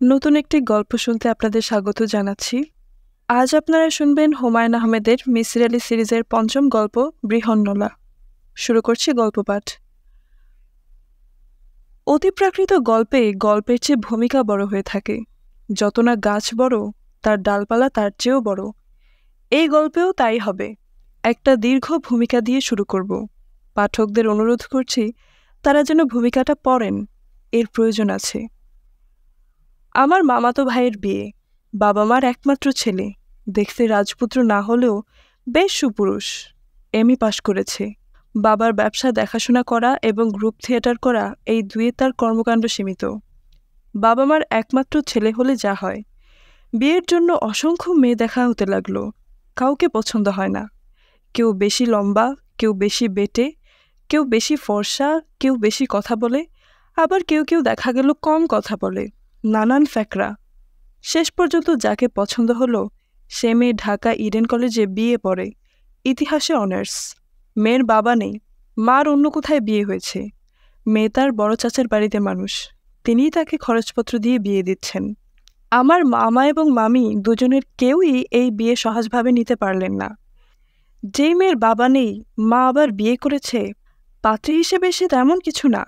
নতুন একটি গল্প শুনতে আপনাদের স্বাগত জানাচ্ছি। আজ আপনারা শুনবেন হুমায়ূন আহমেদের মিসির আলী সিরিজের পঞ্চম গল্প বৃহন্নলা। শুরু করছি গল্প পাঠ। অতিপ্রাকৃত গল্পে গল্পের চেয়ে ভূমিকা বড় হয়ে থাকে। যত না গাছ বড়, তার ডালপালা তার চেয়েও বড়। এই গল্পেও তাই হবে। একটা দীর্ঘ ভূমিকা দিয়ে শুরু করব। পাঠকদের অনুরোধ করছি তারা যেন ভূমিকাটা পড়েন, এর প্রয়োজন আছে। আমার মামাতো ভাইয়ের বিয়ে। বাবা মার একমাত্র ছেলে, দেখতে রাজপুত্র না হলেও বেশ সুপুরুষ। এমএ পাশ করেছে। বাবার ব্যবসা দেখাশোনা করা এবং গ্রুপ থিয়েটার করা, এই দুয়ে তার কর্মকাণ্ড সীমিত। বাবা মার একমাত্র ছেলে হলে যা হয়। বিয়ের জন্য অসংখ্য মেয়ে দেখা হতে লাগলো। কাউকে পছন্দ হয় না। কেউ বেশি লম্বা, কেউ বেশি বেটে, কেউ বেশি ফর্সা, কেউ বেশি কথা বলে, আবার কেউ কেউ দেখা গেল কম কথা বলে। নানান ফ্যাকরা। শেষ পর্যন্ত যাকে পছন্দ হলো সে মেয়ে ঢাকা ইডেন কলেজে বিয়ে পড়ে, ইতিহাসে অনার্স। মেয়ের বাবা নেই, মার অন্য কোথায় বিয়ে হয়েছে। মেয়ে তার বড় চাচার বাড়িতে মানুষ, তিনিই তাকে খরচপত্র দিয়ে বিয়ে দিচ্ছেন। আমার মামা এবং মামি দুজনের কেউই এই বিয়ে সহজভাবে নিতে পারলেন না। যেই মেয়ের বাবা নেই, মা আবার বিয়ে করেছে, পাত্রী হিসেবে সে তেমন কিছু না।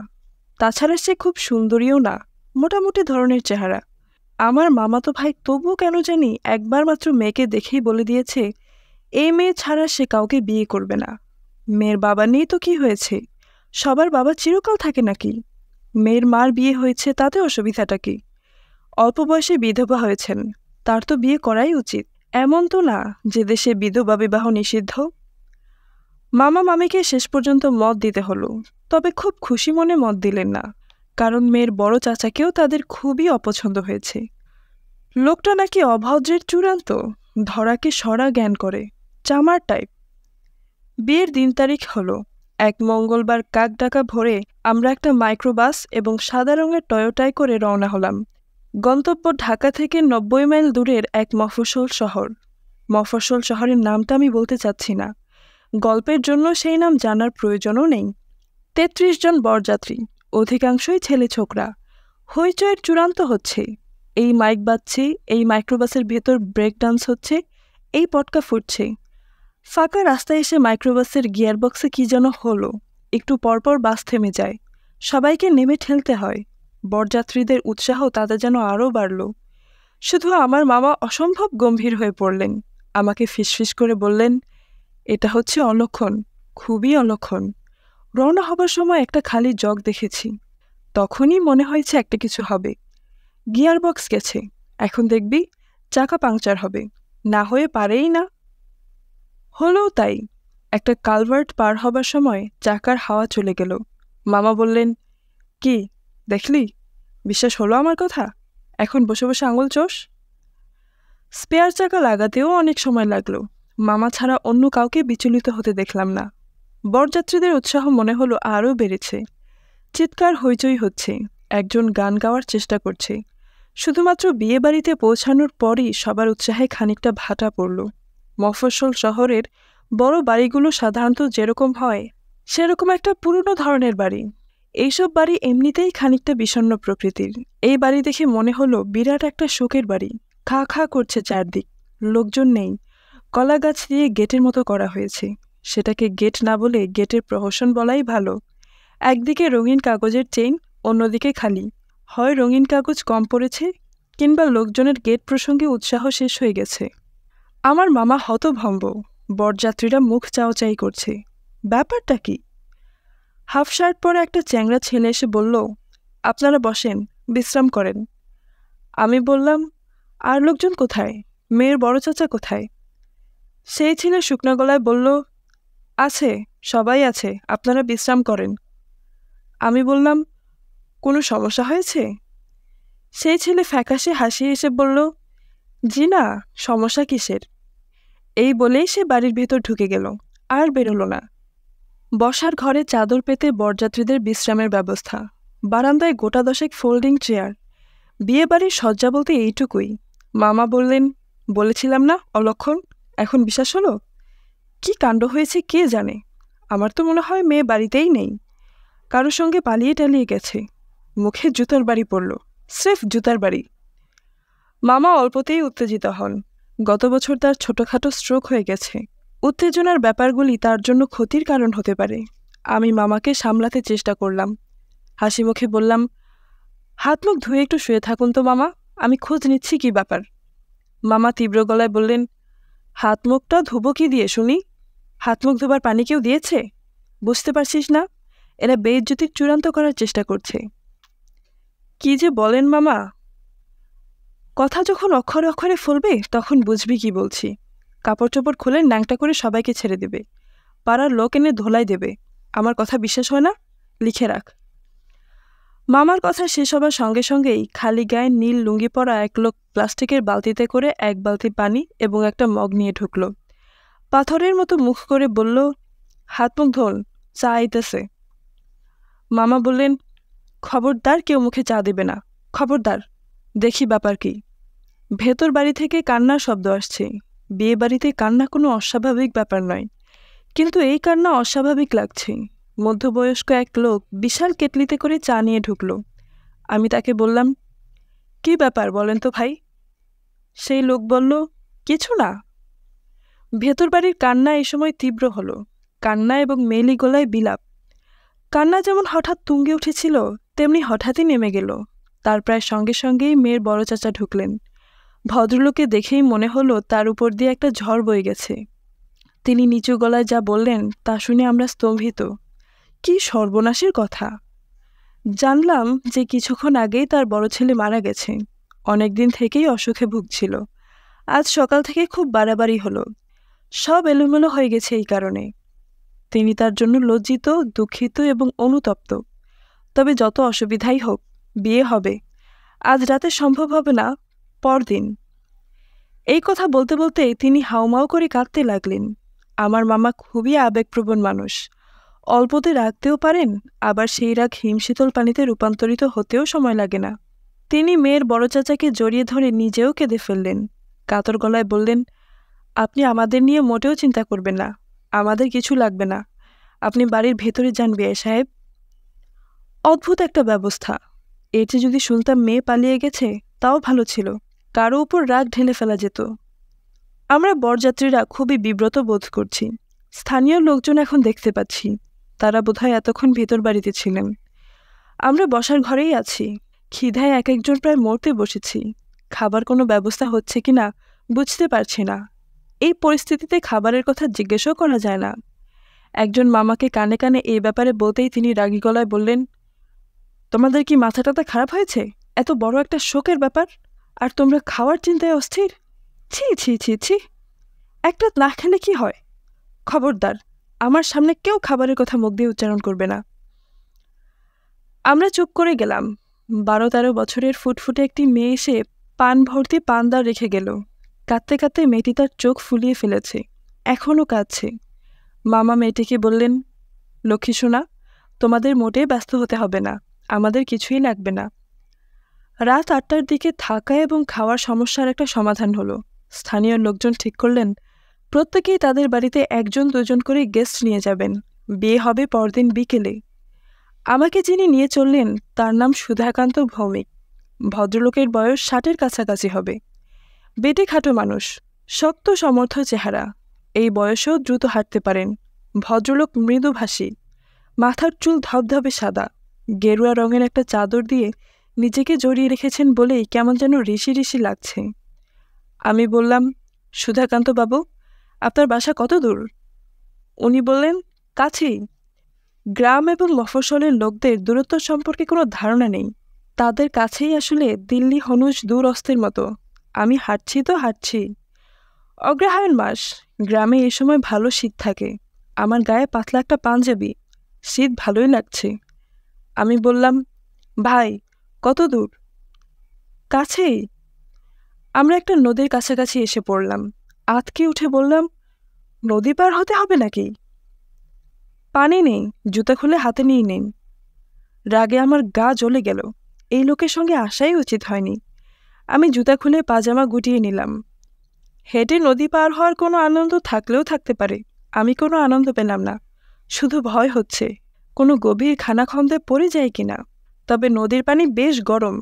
তাছাড়া সে খুব সুন্দরীও না, মোটামুটি ধরনের চেহারা। আমার মামাতো ভাই তবুও কেন জানি একবার মাত্র মেয়েকে দেখেই বলে দিয়েছে এই মেয়ে ছাড়া সে কাউকে বিয়ে করবে না। মেয়ের বাবা নেই তো কি হয়েছে, সবার বাবা চিরকাল থাকে নাকি? মেয়ের মার বিয়ে হয়েছে, তাতে অসুবিধাটা কি? অল্প বয়সে বিধবা হয়েছেন, তার তো বিয়ে করাই উচিত। এমন তো না যে দেশে বিধবা বিবাহ নিষিদ্ধ। মামা মামিকে শেষ পর্যন্ত মত দিতে হলো, তবে খুব খুশি মনে মত দিলেন না, কারণ মেয়ের বড় চাচাকেও তাদের খুবই অপছন্দ হয়েছে। লোকটা নাকি অভদ্রের চূড়ান্ত, ধরাকে সরা জ্ঞান করে, চামার টাইপ। বিয়ের দিন তারিখ হলো এক মঙ্গলবার। কাক ডাকা ভোরে আমরা একটা মাইক্রোবাস এবং সাদা রঙের টয়োটায় করে রওনা হলাম। গন্তব্য ঢাকা থেকে 90 মাইল দূরের এক মফস্বল শহর। মফস্বল শহরের নামটা আমি বলতে চাচ্ছি না, গল্পের জন্য সেই নাম জানার প্রয়োজনও নেই। 33 জন বরযাত্রী, অধিকাংশই ছেলে ছোকরা। হইচয়ের চূড়ান্ত হচ্ছে। এই মাইক বাজছে, এই মাইক্রোবাসের ভেতর ব্রেক ডান্স হচ্ছে, এই পটকা ফুটছে। ফাঁকা রাস্তায় এসে মাইক্রোবাসের গিয়ারবক্সে কি যেন হলো, একটু পরপর বাস থেমে যায়। সবাইকে নেমে ঠেলতে হয়। বরযাত্রীদের উৎসাহ তাতে যেন আরও বাড়ল। শুধু আমার মামা অসম্ভব গম্ভীর হয়ে পড়লেন। আমাকে ফিসফিস করে বললেন, এটা হচ্ছে অলক্ষণ, খুবই অলক্ষণ। রওনা হবার সময় একটা খালি জগ দেখেছি, তখনই মনে হয়েছে একটা কিছু হবে। গিয়ারবক্স গেছে, এখন দেখবি চাকা পাংচার হবে, না হয়ে পারেই না। হলোও তাই। একটা কালভার্ট পার হবার সময় চাকার হাওয়া চলে গেল। মামা বললেন, কি দেখলি? বিশ্বাস হলো আমার কথা? এখন বসে বসে আঙুল চোষ। স্পেয়ার চাকা লাগাতেও অনেক সময় লাগলো। মামা ছাড়া অন্য কাউকে বিচলিত হতে দেখলাম না। বরযাত্রীদের উৎসাহ মনে হলো আরও বেড়েছে। চিৎকার হইচই হচ্ছে, একজন গান গাওয়ার চেষ্টা করছে। শুধুমাত্র বিয়ে বাড়িতে পৌঁছানোর পরই সবার উৎসাহে খানিকটা ভাটা পড়ল। মফস্বল শহরের বড় বাড়িগুলো সাধারণত যেরকম হয় সেরকম একটা পুরনো ধরনের বাড়ি। এইসব বাড়ি এমনিতেই খানিকটা বিষণ্ণ প্রকৃতির। এই বাড়ি দেখে মনে হলো বিরাট একটা শোকের বাড়ি। খা খা করছে চারদিক, লোকজন নেই। কলা গাছ দিয়ে গেটের মতো করা হয়েছে, সেটাকে গেট না বলে গেটের প্রহসন বলাই ভালো। একদিকে রঙিন কাগজের চেইন, অন্যদিকে খালি। হয় রঙিন কাগজ কম পড়েছে, কিংবা লোকজনের গেট প্রসঙ্গে উৎসাহ শেষ হয়ে গেছে। আমার মামা হতভম্ব। বরযাত্রীরা মুখ চাওয়াচাই করছে। ব্যাপারটা কি? হাফ শার্ট পরে একটা চ্যাংড়া ছেলে এসে বলল, আপনারা বসেন, বিশ্রাম করেন। আমি বললাম, আর লোকজন কোথায়? মেয়ের বড় চাচা কোথায়? সেই ছেলে শুকনো গলায় বলল, আছে, সবাই আছে, আপনারা বিশ্রাম করেন। আমি বললাম, কোনো সমস্যা হয়েছে? সেই ছেলে ফ্যাকাশে হাসি এসে বলল, জি না, সমস্যা কিসের? এই বলেই সে বাড়ির ভেতর ঢুকে গেল, আর বেরোলো না। বসার ঘরে চাদর পেতে বরযাত্রীদের বিশ্রামের ব্যবস্থা। বারান্দায় গোটা দশেক ফোল্ডিং চেয়ার। বিয়ে বাড়ির সজ্জা বলতে এইটুকুই। মামা বললেন, বলেছিলাম না অলক্ষণ, এখন বিশ্বাস হলো? কি কাণ্ড হয়েছে কে জানে। আমার তো মনে হয় মেয়ে বাড়িতেই নেই, কারোর সঙ্গে পালিয়ে টালিয়ে গেছে। মুখে জুতার বাড়ি পড়ল, স্রেফ জুতার বাড়ি। মামা অল্পতেই উত্তেজিত হন। গত বছর তার ছোটখাটো স্ট্রোক হয়ে গেছে। উত্তেজনার ব্যাপারগুলি তার জন্য ক্ষতির কারণ হতে পারে। আমি মামাকে সামলাতে চেষ্টা করলাম। হাসি মুখে বললাম, হাত মুখ ধুয়ে একটু শুয়ে থাকুন তো মামা, আমি খোঁজ নিচ্ছি কি ব্যাপার। মামা তীব্র গলায় বললেন, হাত মুখটা ধুবো কি দিয়ে শুনি? হাত মুখ ধোবার পানি কেউ দিয়েছে? বুঝতে পারছিস না? এরা বেইজ্জতির চূড়ান্ত করার চেষ্টা করছে। কি যে বলেন মামা! কথা যখন অক্ষরে অক্ষরে ফলবে তখন বুঝবি কি বলছি। কাপড় চোপড় খুলে ন্যাংটা করে সবাইকে ছেড়ে দেবে, পাড়ার লোক এনে ধোলাই দেবে। আমার কথা বিশ্বাস হয় না? লিখে রাখ। মামার কথা শেষ হবার সঙ্গে সঙ্গেই খালি গায়ে নীল লুঙ্গি পরা এক লোক প্লাস্টিকের বালতিতে করে এক বালতি পানি এবং একটা মগ নিয়ে ঢুকল। পাথরের মতো মুখ করে বলল, হাত মুখ ধোন, চা আইতেছে। মামা বললেন, খবরদার কেউ মুখে চা দেবে না, খবরদার। দেখি ব্যাপার কি। ভেতর বাড়ি থেকে কান্নার শব্দ আসছে। বিয়ে বাড়িতে কান্না কোনো অস্বাভাবিক ব্যাপার নয়, কিন্তু এই কান্না অস্বাভাবিক লাগছে। মধ্যবয়স্ক এক লোক বিশাল কেটলিতে করে চা নিয়ে ঢুকল। আমি তাকে বললাম, কি ব্যাপার বলেন তো ভাই? সেই লোক বলল, কিছু না। ভেতর বাড়ির কান্না এই সময় তীব্র হলো। কান্না এবং মেলি গলায় বিলাপ। কান্না যেমন হঠাৎ তুঙ্গে উঠেছিল তেমনি হঠাৎই নেমে গেল। তার প্রায় সঙ্গে সঙ্গেই মেয়ের বড় চাচা ঢুকলেন। ভদ্রলোককে দেখেই মনে হলো তার উপর দিয়ে একটা ঝড় বয়ে গেছে। তিনি নিচু গলায় যা বললেন তা শুনে আমরা স্তম্ভিত। কি সর্বনাশের কথা! জানলাম যে কিছুক্ষণ আগেই তার বড় ছেলে মারা গেছে। অনেকদিন থেকেই অসুখে ভুগছিল। আজ সকাল থেকে খুব বাড়াবাড়ি হলো। সব এলোমেলো হয়ে গেছে এই কারণে। তিনি তার জন্য লজ্জিত, দুঃখিত এবং অনুতপ্ত। তবে যত অসুবিধাই হোক, বিয়ে হবে। আজ রাতে সম্ভব হবে না, পরদিন। এই কথা বলতে বলতে তিনি হাউমাউ করে কাঁদতে লাগলেন। আমার মামা খুবই আবেগপ্রবণ মানুষ। অল্পতে রাখতেও পারেন, আবার সেই রাগ হিমশীতল পানিতে রূপান্তরিত হতেও সময় লাগে না। তিনি মেয়ের বড় চাচাকে জড়িয়ে ধরে নিজেও কেঁদে ফেললেন। কাতর গলায় বললেন, আপনি আমাদের নিয়ে মোটেও চিন্তা করবেন না, আমাদের কিছু লাগবে না। আপনি বাড়ির ভেতরে যান বিয়ে সাহেব। অদ্ভুত একটা ব্যবস্থা। এর চেয়ে যদি শুনতাম মেয়ে পালিয়ে গেছে তাও ভালো ছিল, কারো উপর রাগ ঢেলে ফেলা যেত। আমরা বরযাত্রীরা খুবই বিব্রত বোধ করছি। স্থানীয় লোকজন এখন দেখতে পাচ্ছি, তারা বোধহয় এতক্ষণ ভেতর বাড়িতে ছিলেন। আমরা বসার ঘরেই আছি। খিদায় এক একজন প্রায় মরতে বসেছি। খাবার কোনো ব্যবস্থা হচ্ছে কি না বুঝতে পারছি না। এই পরিস্থিতিতে খাবারের কথা জিজ্ঞেসও করা যায় না। একজন মামাকে কানে কানে এই ব্যাপারে বলতেই তিনি রাগী গলায় বললেন, তোমাদের কি মাথাটাতে খারাপ হয়েছে? এত বড় একটা শোকের ব্যাপার, আর তোমরা খাওয়ার চিন্তায় অস্থির। ছি ছি ছি ছি, একটা না খেলে কি হয়? খবরদার, আমার সামনে কেউ খাবারের কথা মুখ দিয়ে উচ্চারণ করবে না। আমরা চুপ করে গেলাম। 12-13 বছরের ফুটফুটে একটি মেয়ে এসে পান ভর্তি পানদার রেখে গেল। কাঁদতে কাঁদতে মেয়েটি তার চোখ ফুলিয়ে ফেলেছে, এখনও কাঁদছে। মামা মেয়েটিকে বললেন, লক্ষ্মী সোনা, তোমাদের মোটেই ব্যস্ত হতে হবে না, আমাদের কিছুই লাগবে না। রাত 8টার দিকে থাকা এবং খাওয়ার সমস্যার একটা সমাধান হলো। স্থানীয় লোকজন ঠিক করলেন প্রত্যেকেই তাদের বাড়িতে 1-2 করে গেস্ট নিয়ে যাবেন। বিয়ে হবে পরদিন বিকেলে। আমাকে যিনি নিয়ে চললেন তার নাম সুধাকান্ত ভৌমিক। ভদ্রলোকের বয়স 60-এর কাছাকাছি হবে। বেটে খাটো মানুষ, শক্ত সমর্থ চেহারা। এই বয়সেও দ্রুত হাঁটতে পারেন। ভদ্রলোক মৃদুভাষী, মাথার চুল ধবধবে সাদা। গেরুয়া রঙের একটা চাদর দিয়ে নিজেকে জড়িয়ে রেখেছেন বলেই কেমন যেন ঋষি ঋষি লাগছে। আমি বললাম, সুধাকান্ত বাবু, আপনার বাসা কত দূর? উনি বললেন, কাছেই। গ্রাম এবং মফস্বলের লোকদের দূরত্ব সম্পর্কে কোনো ধারণা নেই। তাদের কাছেই আসলে দিল্লি হনুষ দূর অস্তের মতো। আমি হাঁটছি তো হাঁটছি। অগ্রহায়ণ মাস, গ্রামে এই সময় ভালো শীত থাকে। আমার গায়ে পাতলা একটা পাঞ্জাবি, শীত ভালোই লাগছে। আমি বললাম, ভাই, কত দূর? কাছেই। আমরা একটা নদীর কাছাকাছি এসে পড়লাম। আতকে উঠে বললাম, নদী পার হতে হবে নাকি? পানি নেই, জুতা খুলে হাতে নিয়ে নিন। রাগে আমার গা জ্বলে গেল। এই লোকের সঙ্গে আসাই উচিত হয়নি। আমি জুতা খুলে পাজামা গুটিয়ে নিলাম। হেঁটে নদী পার হওয়ার কোনো আনন্দ থাকলেও থাকতে পারে, আমি কোনো আনন্দ পেলাম না। শুধু ভয় হচ্ছে কোনো গভীর খানাখন্দে পড়ে যায় কিনা। তবে নদীর পানি বেশ গরম।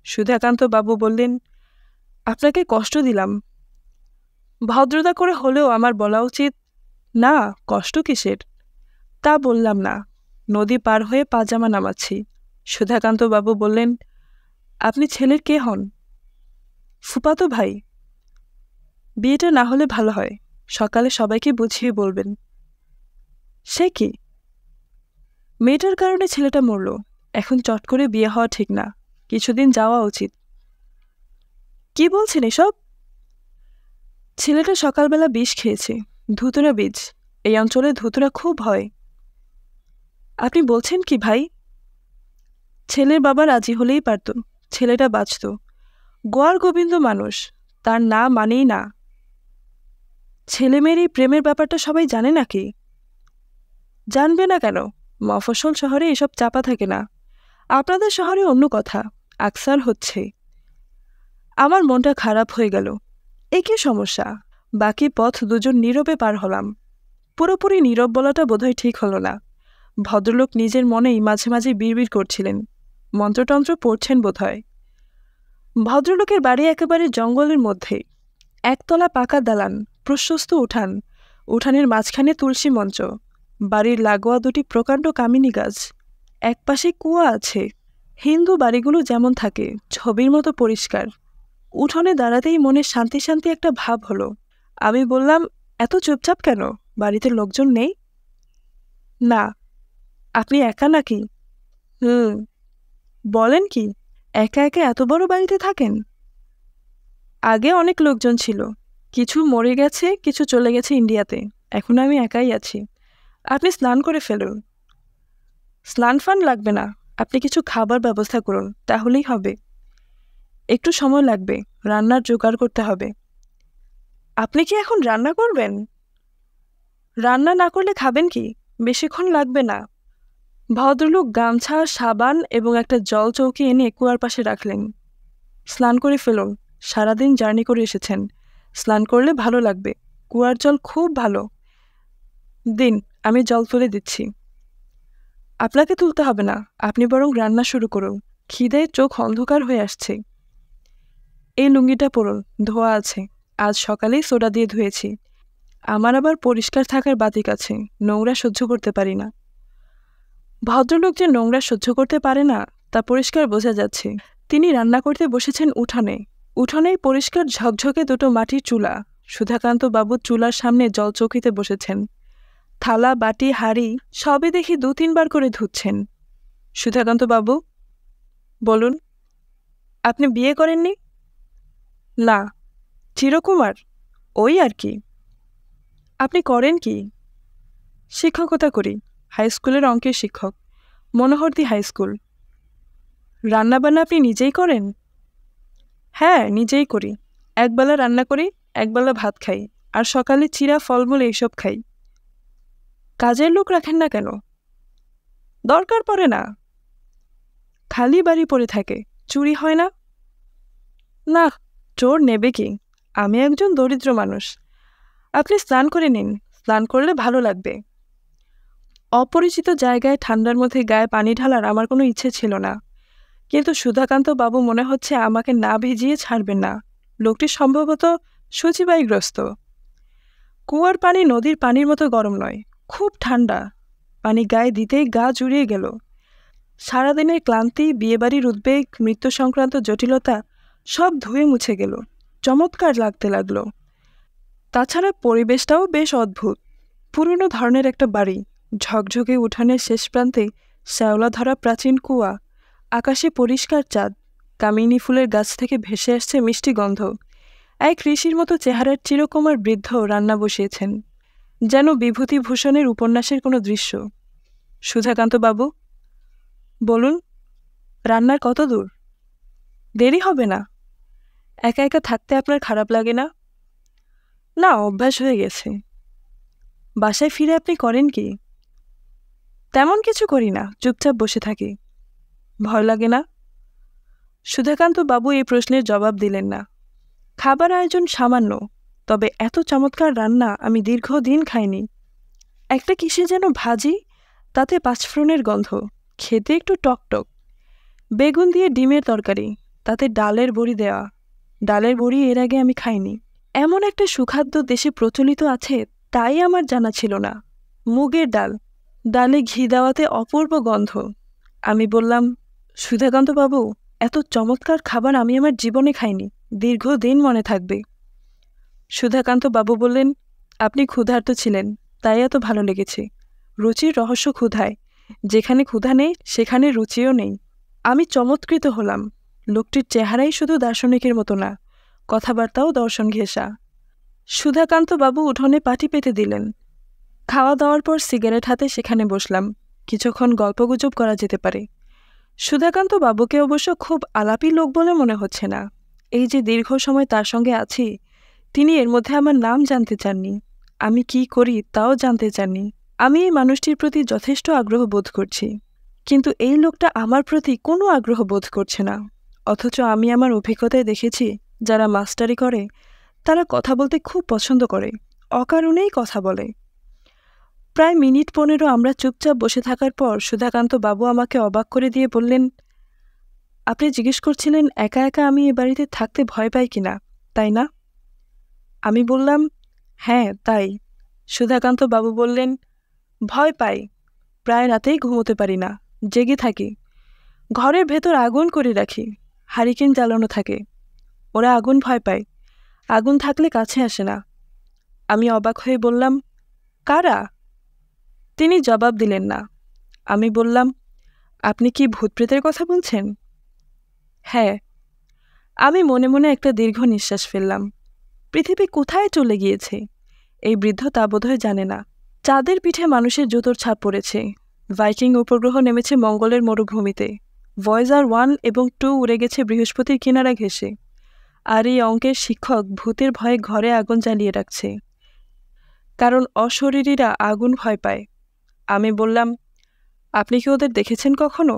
সুধাকান্ত বাবু বললেন, আপনাকে কষ্ট দিলাম। ভদ্রতা করে হলেও আমার বলা উচিত, না, কষ্ট কিসের? তা বললাম না। নদী পার হয়ে পাজামা নামাচ্ছি। সুধাকান্তবাবু বললেন, আপনি ছেলের কে হন? ফুপাতো ভাই। বিয়েটা না হলে ভালো হয়। সকালে সবাইকে বুঝিয়ে বলবেন। সে কি? মেয়েটার কারণে ছেলেটা মরল। এখন চট করে বিয়ে হওয়া ঠিক না। কিছুদিন যাওয়া উচিত। কি বলছেন এসব? ছেলেটা সকালবেলা বিষ খেয়েছে। ধুতুরা বীজ। এই অঞ্চলে ধুতুরা খুব হয়। আপনি বলছেন কি ভাই? ছেলের বাবা রাজি হলেই পারত। ছেলেটা বাঁচত। গোয়ার গোবিন্দ মানুষ, তার না মানেই না। ছেলেমেয়ের এই প্রেমের ব্যাপারটা সবাই জানে নাকি? জানবে না কেন? মফস্বল শহরে এসব চাপা থাকে না। আপনাদের শহরে অন্য কথা, আকসার হচ্ছে। আমার মনটা খারাপ হয়ে গেল। এ কি সমস্যা? বাকি পথ দুজন নীরবে পার হলাম। পুরোপুরি নীরব বলাটা বোধহয় ঠিক হলো না। ভদ্রলোক নিজের মনেই মাঝে মাঝে বিড়বিড় করছিলেন। মন্ত্রতন্ত্র পড়ছেন বোধহয়। ভদ্রলোকের বাড়ি একেবারে জঙ্গলের মধ্যে। একতলা পাকা দালান, প্রশস্ত উঠান। উঠানের মাঝখানে তুলসী মঞ্চ। বাড়ির লাগোয়া দুটি প্রকাণ্ড কামিনী গাছ। একপাশে কুয়া আছে। হিন্দু বাড়িগুলো যেমন থাকে, ছবির মতো পরিষ্কার। উঠোনে দাঁড়াতেই মনে শান্তি শান্তি একটা ভাব হলো। আমি বললাম, এত চুপচাপ কেন? বাড়িতে লোকজন নেই? না। আপনি একা নাকি? হুম। বলেন কি, একা একা এত বড় বাড়িতে থাকেন? আগে অনেক লোকজন ছিল। কিছু মরে গেছে, কিছু চলে গেছে ইন্ডিয়াতে। এখন আমি একাই আছি। আপনি স্নান করে ফেলুন। স্নান ফান লাগবে না। আপনি কিছু খাবার ব্যবস্থা করুন, তাহলেই হবে। একটু সময় লাগবে। রান্নার জোগাড় করতে হবে। আপনি কি এখন রান্না করবেন? রান্না না করলে খাবেন কি? বেশিক্ষণ লাগবে না। ভদ্রলোক গামছা, সাবান এবং একটা জল চৌকি এনে কুয়ার পাশে রাখলেন। স্নান করে ফেলুন। সারাদিন জার্নি করে এসেছেন। স্নান করলে ভালো লাগবে। কুয়ার জল খুব ভালো। দিন, আমি জল তুলে দিচ্ছি। আপনাকে তুলতে হবে না। আপনি বরং রান্না শুরু করুন। খিদায় চোখ অন্ধকার হয়ে আসছে। এই লুঙ্গিটা পরুন, ধোয়া আছে। আজ সকালেই সোডা দিয়ে ধুয়েছি। আমার আবার পরিষ্কার থাকার বাতিক আছে। নোংরা সহ্য করতে পারি না। ভদ্রলোক যে নোংরা সহ্য করতে পারে না, তা পরিষ্কার বোঝা যাচ্ছে। তিনি রান্না করতে বসেছেন উঠানে। উঠানেই পরিষ্কার ঝকঝকে দুটো মাটির চুলা। সুধাকান্ত বাবু চুলার সামনে জলচৌকিতে বসেছেন। থালা, বাটি, হাঁড়ি সবই দেখি 2-3 বার করে ধুচ্ছেন। সুধাকান্ত বাবু, বলুন। আপনি বিয়ে করেননি? না। চিরকুমার? ওই আর কি। আপনি করেন কি? শিক্ষকতা করি। হাই স্কুলের অঙ্কের শিক্ষক। Monohardi high school. রান্নাবান্না আপনি নিজেই করেন? হ্যাঁ, নিজেই করি। একবেলা রান্না করি, একবেলা ভাত খাই, আর সকালে চিরা, ফলমূল এইসব খাই। কাজের লোক রাখেন না কেন? দরকার পড়ে না। খালি বাড়ি পড়ে থাকে। চুরি হয় না? না, চোর নেবে কি? আমি একজন দরিদ্র মানুষ। আপনি স্নান করে নিন। স্নান করলে ভালো লাগবে। অপরিচিত জায়গায় ঠান্ডার মধ্যে গায়ে পানি ঢালার আমার কোনো ইচ্ছে ছিল না। কিন্তু সুধাকান্ত বাবু মনে হচ্ছে আমাকে না ভিজিয়ে ছাড়বেন না। লোকটি সম্ভবত সূচিবায়ুগ্রস্ত। কুয়ার পানি নদীর পানির মতো গরম নয়, খুব ঠান্ডা। পানি গায়ে দিতেই গা জুড়িয়ে গেল। সারাদিনের ক্লান্তি, বিয়েবাড়ির উদ্বেগ, মৃত্যু সংক্রান্ত জটিলতা সব ধুয়ে মুছে গেল। চমৎকার লাগতে লাগলো। তাছাড়া পরিবেশটাও বেশ অদ্ভুত। পুরনো ধরনের একটা বাড়ি। ঝকঝকে উঠানের শেষ প্রান্তে শ্যাওলা ধরা প্রাচীন কুয়া। আকাশে পরিষ্কার চাঁদ। কামিনী ফুলের গাছ থেকে ভেসে আসছে মিষ্টি গন্ধ। এক ঋষির মতো চেহারার চিরকুমার বৃদ্ধ রান্না বসিয়েছেন, যেন বিভূতিভূষণের উপন্যাসের কোনো দৃশ্য। সুধাকান্ত বাবু, বলুন, রান্নার কত দূর? দেরি হবে না? একা একা থাকতে আপনার খারাপ লাগে না? না, অভ্যাস হয়ে গেছে। বাসায় ফিরে আপনি করেন কি? তেমন কিছু করি না, চুপচাপ বসে থাকি। ভয় লাগে না? সুধাকান্ত বাবু এই প্রশ্নের জবাব দিলেন না। খাবার আয়োজন সামান্য, তবে এত চমৎকার রান্না আমি দীর্ঘদিন খাইনি। একটা কিসে যেন ভাজি, তাতে পাঁচফোড়নের গন্ধ, খেতে একটু টকটক। বেগুন দিয়ে ডিমের তরকারি, তাতে ডালের বড়ি দেওয়া। ডালের বড়ি এর আগে আমি খাইনি। এমন একটা সুখাদ্য দেশে প্রচলিত আছে তাই আমার জানা ছিল না। মুগের ডাল, ডালে ঘি দেওয়াতে অপূর্ব গন্ধ। আমি বললাম, সুধাকান্ত বাবু, এত চমৎকার খাবার আমি আমার জীবনে খাইনি, দীর্ঘদিন মনে থাকবে। সুধাকান্ত বাবু বললেন, আপনি ক্ষুধার্ত ছিলেন, তাই এত ভালো লেগেছে। রুচির রহস্য ক্ষুধায়, যেখানে ক্ষুধা নেই সেখানে রুচিও নেই। আমি চমৎকৃত হলাম। লোকটির চেহারাই শুধু দার্শনিকের মতো না, কথাবার্তাও দর্শন ঘেঁষা। সুধাকান্ত বাবু উঠোনে পাটি পেতে দিলেন। খাওয়া দাওয়ার পর সিগারেট হাতে সেখানে বসলাম। কিছুক্ষণ গল্পগুজব করা যেতে পারে। সুধাকান্ত বাবুকে অবশ্য খুব আলাপী লোক বলে মনে হচ্ছে না। এই যে দীর্ঘ সময় তার সঙ্গে আছি, তিনি এর মধ্যে আমার নাম জানতে চাননি, আমি কি করি তাও জানতে চাননি। আমি এই মানুষটির প্রতি যথেষ্ট আগ্রহ বোধ করছি, কিন্তু এই লোকটা আমার প্রতি কোনো আগ্রহ বোধ করছে না। অথচ আমি আমার অভিজ্ঞতায় দেখেছি, যারা মাস্টারি করে তারা কথা বলতে খুব পছন্দ করে, অকারণেই কথা বলে। প্রায় মিনিট 15 আমরা চুপচাপ বসে থাকার পর সুধাকান্ত বাবু আমাকে অবাক করে দিয়ে বললেন, আপনি জিজ্ঞেস করছিলেন একা একা আমি এ বাড়িতে থাকতে ভয় পাই কিনা, তাই না? আমি বললাম, হ্যাঁ তাই। সুধাকান্ত বাবু বললেন, ভয় পাই, প্রায় রাতেই ঘুমোতে পারি না, জেগে থাকি। ঘরের ভেতর আগুন করে রাখি, হারিকেন জ্বালানো থাকে। ওরা আগুন ভয় পায়, আগুন থাকলে কাছে আসে না। আমি অবাক হয়ে বললাম, কারা? তিনি জবাব দিলেন না। আমি বললাম, আপনি কি ভূতপ্রেতের কথা বলছেন? হ্যাঁ। আমি মনে মনে একটা দীর্ঘ নিঃশ্বাস ফেললাম। পৃথিবী কোথায় চলে গিয়েছে এই বৃদ্ধ তা বোধহয় জানে না। চাঁদের পিঠে মানুষের জুতোর ছাপ পড়েছে। ভাইকিং উপগ্রহ নেমেছে মঙ্গলের মরুভূমিতে। ভয়েজার 1 এবং 2 উড়ে গেছে বৃহস্পতির কিনারা ঘেঁষে। আর এই অঙ্কের শিক্ষক ভূতের ভয়ে ঘরে আগুন জ্বালিয়ে রাখছে, কারণ অশরীরীরা আগুন ভয় পায়। আমি বললাম, আপনি কি ওদের দেখেছেন কখনো?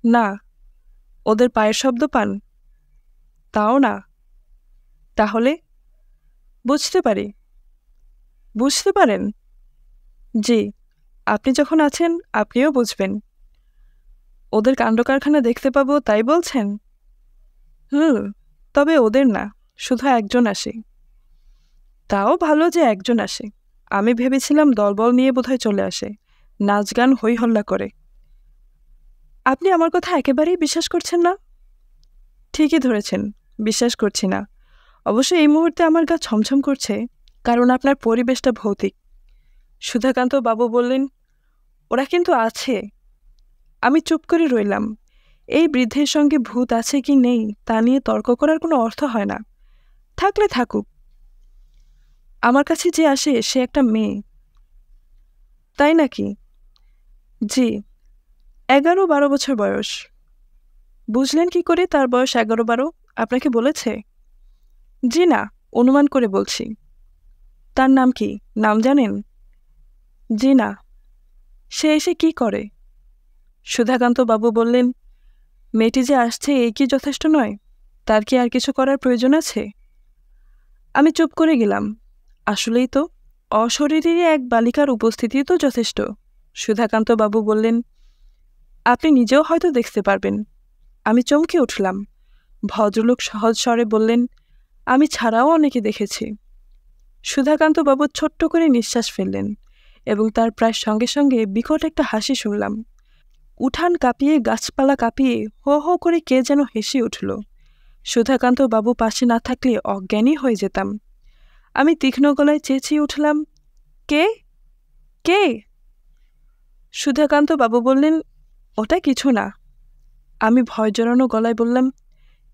না। ওদের পায়ের শব্দ পান? তাও না। তাহলে? বুঝতে পারি। বুঝতে পারেন? জি, আপনি যখন আছেন আপনিও বুঝবেন। ওদের কাণ্ডকারখানা দেখতে পাবো তাই বলছেন? তবে ওদের না, শুধু একজন আসে। তাও ভালো যে একজন আসে। আমি ভেবেছিলাম দলবল নিয়ে বোধহয় চলে আসে, নাচ গান হই হল্লা করে। আপনি আমার কথা একেবারেই বিশ্বাস করছেন না? ঠিকই ধরেছেন, বিশ্বাস করছি না। অবশ্য এই মুহূর্তে আমার গা ছমছম করছে, কারণ আপনার পরিবেশটা ভৌতিক। সুধাকান্ত বাবু বললেন, ওরা কিন্তু আছে। আমি চুপ করে রইলাম। এই বৃদ্ধের সঙ্গে ভূত আছে কি নেই তা নিয়ে তর্ক করার কোনো অর্থ হয় না। থাকলে থাকুক। আমার কাছে যে আসে সে একটা মেয়ে। তাই নাকি? জি, 11-12 বছর বয়স। বুঝলেন কি করে তার বয়স 11-12? আপনাকে বলেছে? জি না, অনুমান করে বলছি। তার নাম কি, নাম জানেন? জি না। সে এসে কি করে? সুধাকান্ত বাবু বললেন, মেয়েটি যে আসছে এই কি যথেষ্ট নয়? তার কি আর কিছু করার প্রয়োজন আছে? আমি চুপ করে গেলাম। আসলেই তো, অশরীরী এক বালিকার উপস্থিতি তো যথেষ্ট। সুধাকান্ত বাবু বললেন, আপনি নিজেও হয়তো দেখতে পারবেন। আমি চমকে উঠলাম। ভদ্রলোক সহজ স্বরে বললেন, আমি ছাড়াও অনেকে দেখেছি। সুধাকান্ত বাবু ছোট্ট করে নিঃশ্বাস ফেললেন এবং তার প্রায় সঙ্গে সঙ্গে বিকট একটা হাসি শুনলাম। উঠান কাঁপিয়ে গাছপালা কাঁপিয়ে হো হো করে কে যেন হেসে উঠল। সুধাকান্ত বাবু পাশে না থাকলে অজ্ঞানী হয়ে যেতাম। আমি তীক্ষ্ণ গলায় চেঁচিয়ে উঠলাম, কে? কে? সুধাকান্ত বাবু বললেন, ওটা কিছু না। আমি ভয় জড়ানো গলায় বললাম,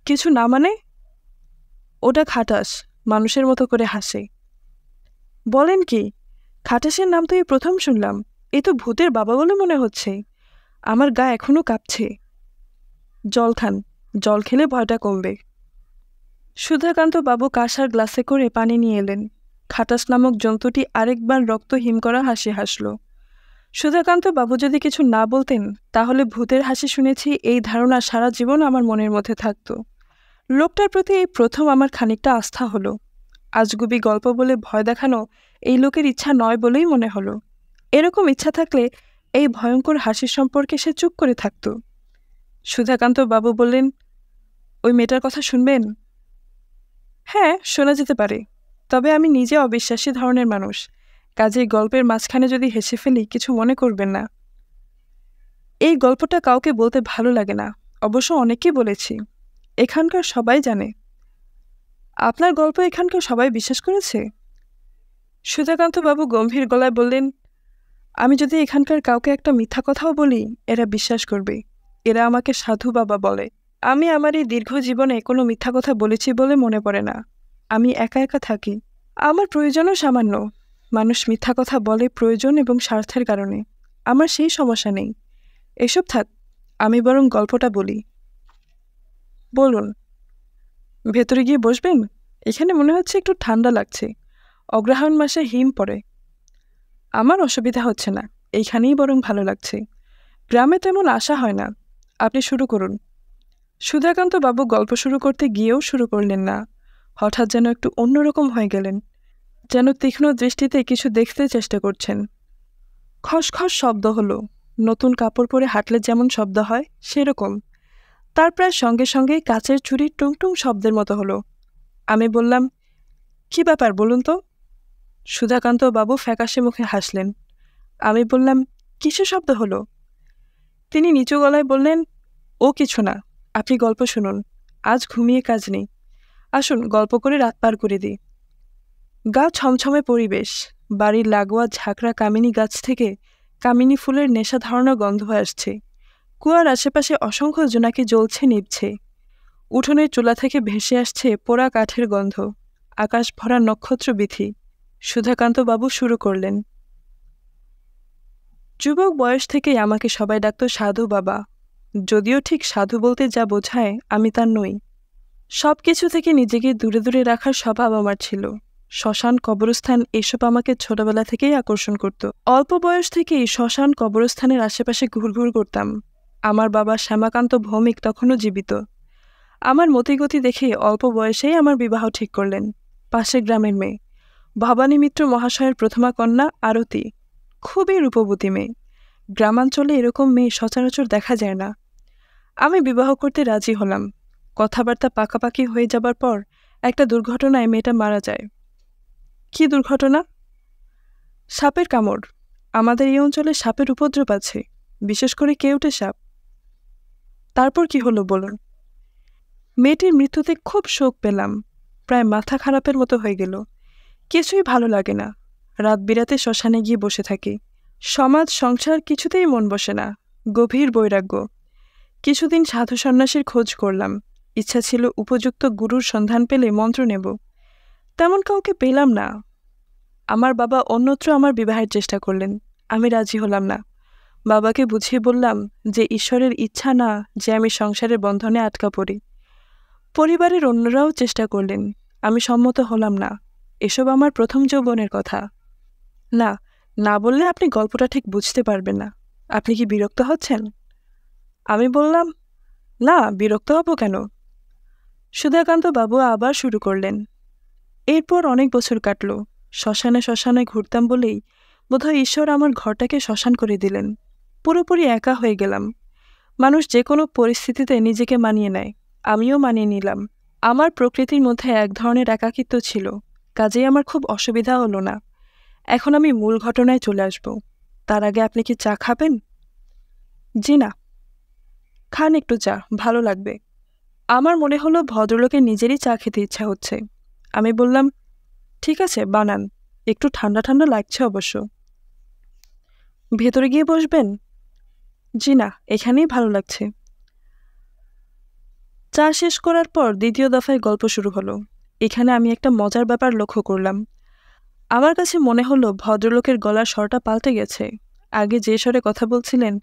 কিছু না মানে? ওটা খাটাস, মানুষের মতো করে হাসে। বলেন কি? খাটাসের নাম তো এই প্রথম শুনলাম। এ তো ভূতের বাবা বলে মনে হচ্ছে। আমার গা এখনো কাঁপছে। জল খান, জল খেলে ভয়টা কমবে। সুধাকান্ত বাবু কাঁসার গ্লাসে করে পানি নিয়ে এলেন। খাটাস নামক জন্তুটি আরেকবার রক্ত হিম করা হাসি হাসল। সুধাকান্ত বাবু যদি কিছু না বলতেন তাহলে ভূতের হাসি শুনেছি এই ধারণা সারা জীবন আমার মনের মধ্যে থাকত। লোকটার প্রতি এই প্রথম আমার খানিকটা আস্থা হলো। আজগুবি গল্প বলে ভয় দেখানো এই লোকের ইচ্ছা নয় বলেই মনে হলো। এরকম ইচ্ছা থাকলে এই ভয়ঙ্কর হাসির সম্পর্কে সে চুপ করে থাকত। সুধাকান্ত বাবু বললেন, ওই মেয়েটার কথা শুনবেন? হ্যাঁ, শোনা যেতে পারে, তবে আমি নিজে অবিশ্বাসী ধরনের মানুষ, কাজেই গল্পের মাঝখানে যদি হেসে ফেলি কিছু মনে করবেন না। এই গল্পটা কাউকে বলতে ভালো লাগে না, অবশ্য অনেকেই বলেছি, এখানকার সবাই জানে। আপনার গল্প এখানকার সবাই বিশ্বাস করেছে? সুধাকান্তবাবু গম্ভীর গলায় বললেন, আমি যদি এখানকার কাউকে একটা মিথ্যা কথাও বলি এরা বিশ্বাস করবে। এরা আমাকে সাধু বাবা বলে। আমি আমার এই দীর্ঘ জীবনে কোনো মিথ্যা কথা বলেছি বলে মনে পড়ে না। আমি একা একা থাকি, আমার প্রয়োজনও সামান্য। মানুষ মিথ্যা কথা বলে প্রয়োজন এবং স্বার্থের কারণে, আমার সেই সমস্যা নেই। এসব থাক, আমি বরং গল্পটা বলি। বলুন। ভেতরে গিয়ে বসবেন? এখানে মনে হচ্ছে একটু ঠান্ডা লাগছে, অগ্রহায়ণ মাসে হিম পড়ে। আমার অসুবিধা হচ্ছে না, এইখানেই বরং ভালো লাগছে। গ্রামে তেমন আসা হয় না। আপনি শুরু করুন। সুধাকান্ত বাবু গল্প শুরু করতে গিয়েও শুরু করলেন না, হঠাৎ যেন একটু অন্যরকম হয়ে গেলেন, যেন তীক্ষ্ণ দৃষ্টিতে কিছু দেখতে চেষ্টা করছেন। খসখস শব্দ হলো, নতুন কাপড় পরে হাঁটলে যেমন শব্দ হয় সেরকম। তার প্রায় সঙ্গে সঙ্গেই কাচের চুরি টুংটুং শব্দের মতো হলো। আমি বললাম, কি ব্যাপার বলুন তো? সুধাকান্ত বাবু ফ্যাকাশে মুখে হাসলেন। আমি বললাম, কিসের শব্দ হলো? তিনি নিচু গলায় বললেন, ও কিছু না, আপনি গল্প শুনুন, আজ ঘুমিয়ে কাজ নেই। আসুন গল্প করে রাত পার করে দিই। গা ছমছমে পরিবেশ, বাড়ির লাগোয়া ঝাঁকড়া কামিনী গাছ থেকে কামিনী ফুলের নেশা ধারণা গন্ধ আসছে। কুয়ার আশেপাশে অসংখ্য জোনাকি জ্বলছে নিভছে। উঠোনের চুলা থেকে ভেসে আসছে পোড়া কাঠের গন্ধ। আকাশ ভরা নক্ষত্র বিথি। সুধাকান্তবাবু শুরু করলেন। যুবক বয়স থেকেই আমাকে সবাই ডাকত সাধু বাবা, যদিও ঠিক সাধু বলতে যা বোঝায় আমি তার নই। সব কিছু থেকে নিজেকে দূরে দূরে রাখার স্বভাব আমার ছিল। শ্মশান কবরস্থান এসব আমাকে ছোটবেলা থেকেই আকর্ষণ করত। অল্প বয়স থেকেই শ্মশান কবরস্থানের আশেপাশে ঘুরঘুর করতাম। আমার বাবা শ্যামাকান্ত ভৌমিক তখনও জীবিত। আমার মতিগতি দেখে অল্প বয়সেই আমার বিবাহ ঠিক করলেন। পাশের গ্রামের মেয়ে, ভবানী মিত্র মহাশয়ের প্রথমা কন্যা আরতি, খুবই রূপবতী মেয়ে। গ্রামাঞ্চলে এরকম মেয়ে সচরাচর দেখা যায় না। আমি বিবাহ করতে রাজি হলাম। কথাবার্তা পাকাপাকি হয়ে যাবার পর একটা দুর্ঘটনায় মেয়েটা মারা যায়। কি দুর্ঘটনা? সাপের কামড়। আমাদের এই অঞ্চলে সাপের উপদ্রব আছে, বিশেষ করে কেউটে সাপ। তারপর কি হলো বলুন। মেয়েটির মৃত্যুতে খুব শোক পেলাম, প্রায় মাথা খারাপের মতো হয়ে গেল। কিছুই ভালো লাগে না। রাত বিরাতে শ্মশানে গিয়ে বসে থাকি। সমাজ সংসার কিছুতেই মন বসে না, গভীর বৈরাগ্য। কিছুদিন সাধু সন্ন্যাসীর খোঁজ করলাম। ইচ্ছা ছিল উপযুক্ত গুরুর সন্ধান পেলে মন্ত্র নেব, তেমন কাউকে পেলাম না। আমার বাবা অন্যত্র আমার বিবাহের চেষ্টা করলেন, আমি রাজি হলাম না। বাবাকে বুঝিয়ে বললাম যে ঈশ্বরের ইচ্ছা না যে আমি সংসারের বন্ধনে আটকা পড়ি। পরিবারের অন্যরাও চেষ্টা করলেন, আমি সম্মত হলাম না। এসব আমার প্রথম যৌবনের কথা। না, না বললে আপনি গল্পটা ঠিক বুঝতে পারবেন না। আপনি কি বিরক্ত হচ্ছেন? আমি বললাম, না, বিরক্ত হব কেন? সুধাকান্ত বাবু আবার শুরু করলেন। এরপর অনেক বছর কাটল। শ্মশানে শ্মশানে ঘুরতাম বলেই বোধহয় ঈশ্বর আমার ঘরটাকে শ্মশান করে দিলেন। পুরোপুরি একা হয়ে গেলাম। মানুষ যে কোনো পরিস্থিতিতে নিজেকে মানিয়ে নেয়, আমিও মানিয়ে নিলাম। আমার প্রকৃতির মধ্যে এক ধরনের একাকিত্ব ছিল, কাজেই আমার খুব অসুবিধা হলো না। এখন আমি মূল ঘটনায় চলে আসব। তার আগে আপনি কি চা খাবেন? জি না। খান একটু চা, ভালো লাগবে। আমার মনে হলো ভদ্রলোকের নিজেরই চা খেতে ইচ্ছা হচ্ছে। আমি বললাম, ঠিক আছে বানান, একটু ঠান্ডা ঠান্ডা লাগছে অবশ্য। ভেতরে গিয়ে বসবেন? জি না, এখানেই ভালো লাগছে। চা শেষ করার পর দ্বিতীয় দফায় গল্প শুরু হলো। এখানে আমি একটা মজার ব্যাপার লক্ষ্য করলাম। আমার কাছে মনে হলো ভদ্রলোকের গলার স্বরটা পাল্টে গেছে। আগে যে স্বরে কথা বলছিলেন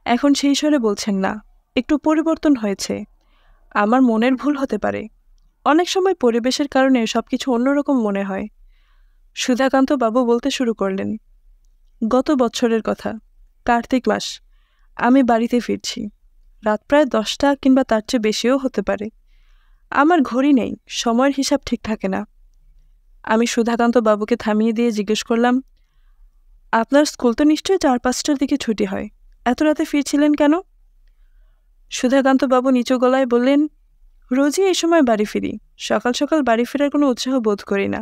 এখন সেই স্বরে বলছেন না, একটু পরিবর্তন হয়েছে। আমার মনের ভুল হতে পারে। অনেক সময় পরিবেশের কারণে সবকিছু অন্যরকম মনে হয়। সুধাকান্ত বাবু বলতে শুরু করলেন। গত বছরের কথা, কার্তিক মাস। আমি বাড়িতে ফিরছি। রাত প্রায় 10টা কিংবা তার চেয়ে বেশিও হতে পারে। আমার ঘড়ি নেই, সময়ের হিসাব ঠিক থাকে না। আমি সুধাকান্ত বাবুকে থামিয়ে দিয়ে জিজ্ঞেস করলাম, আপনার স্কুল তো নিশ্চয়ই 4-5টার দিকে ছুটি হয়, এত রাতে ফিরছিলেন কেন? সুধাকান্ত বাবু নিচু গলায় বললেন, রোজই এই সময় বাড়ি ফিরি। সকাল সকাল বাড়ি ফেরার কোনো উৎসাহ বোধ করি না।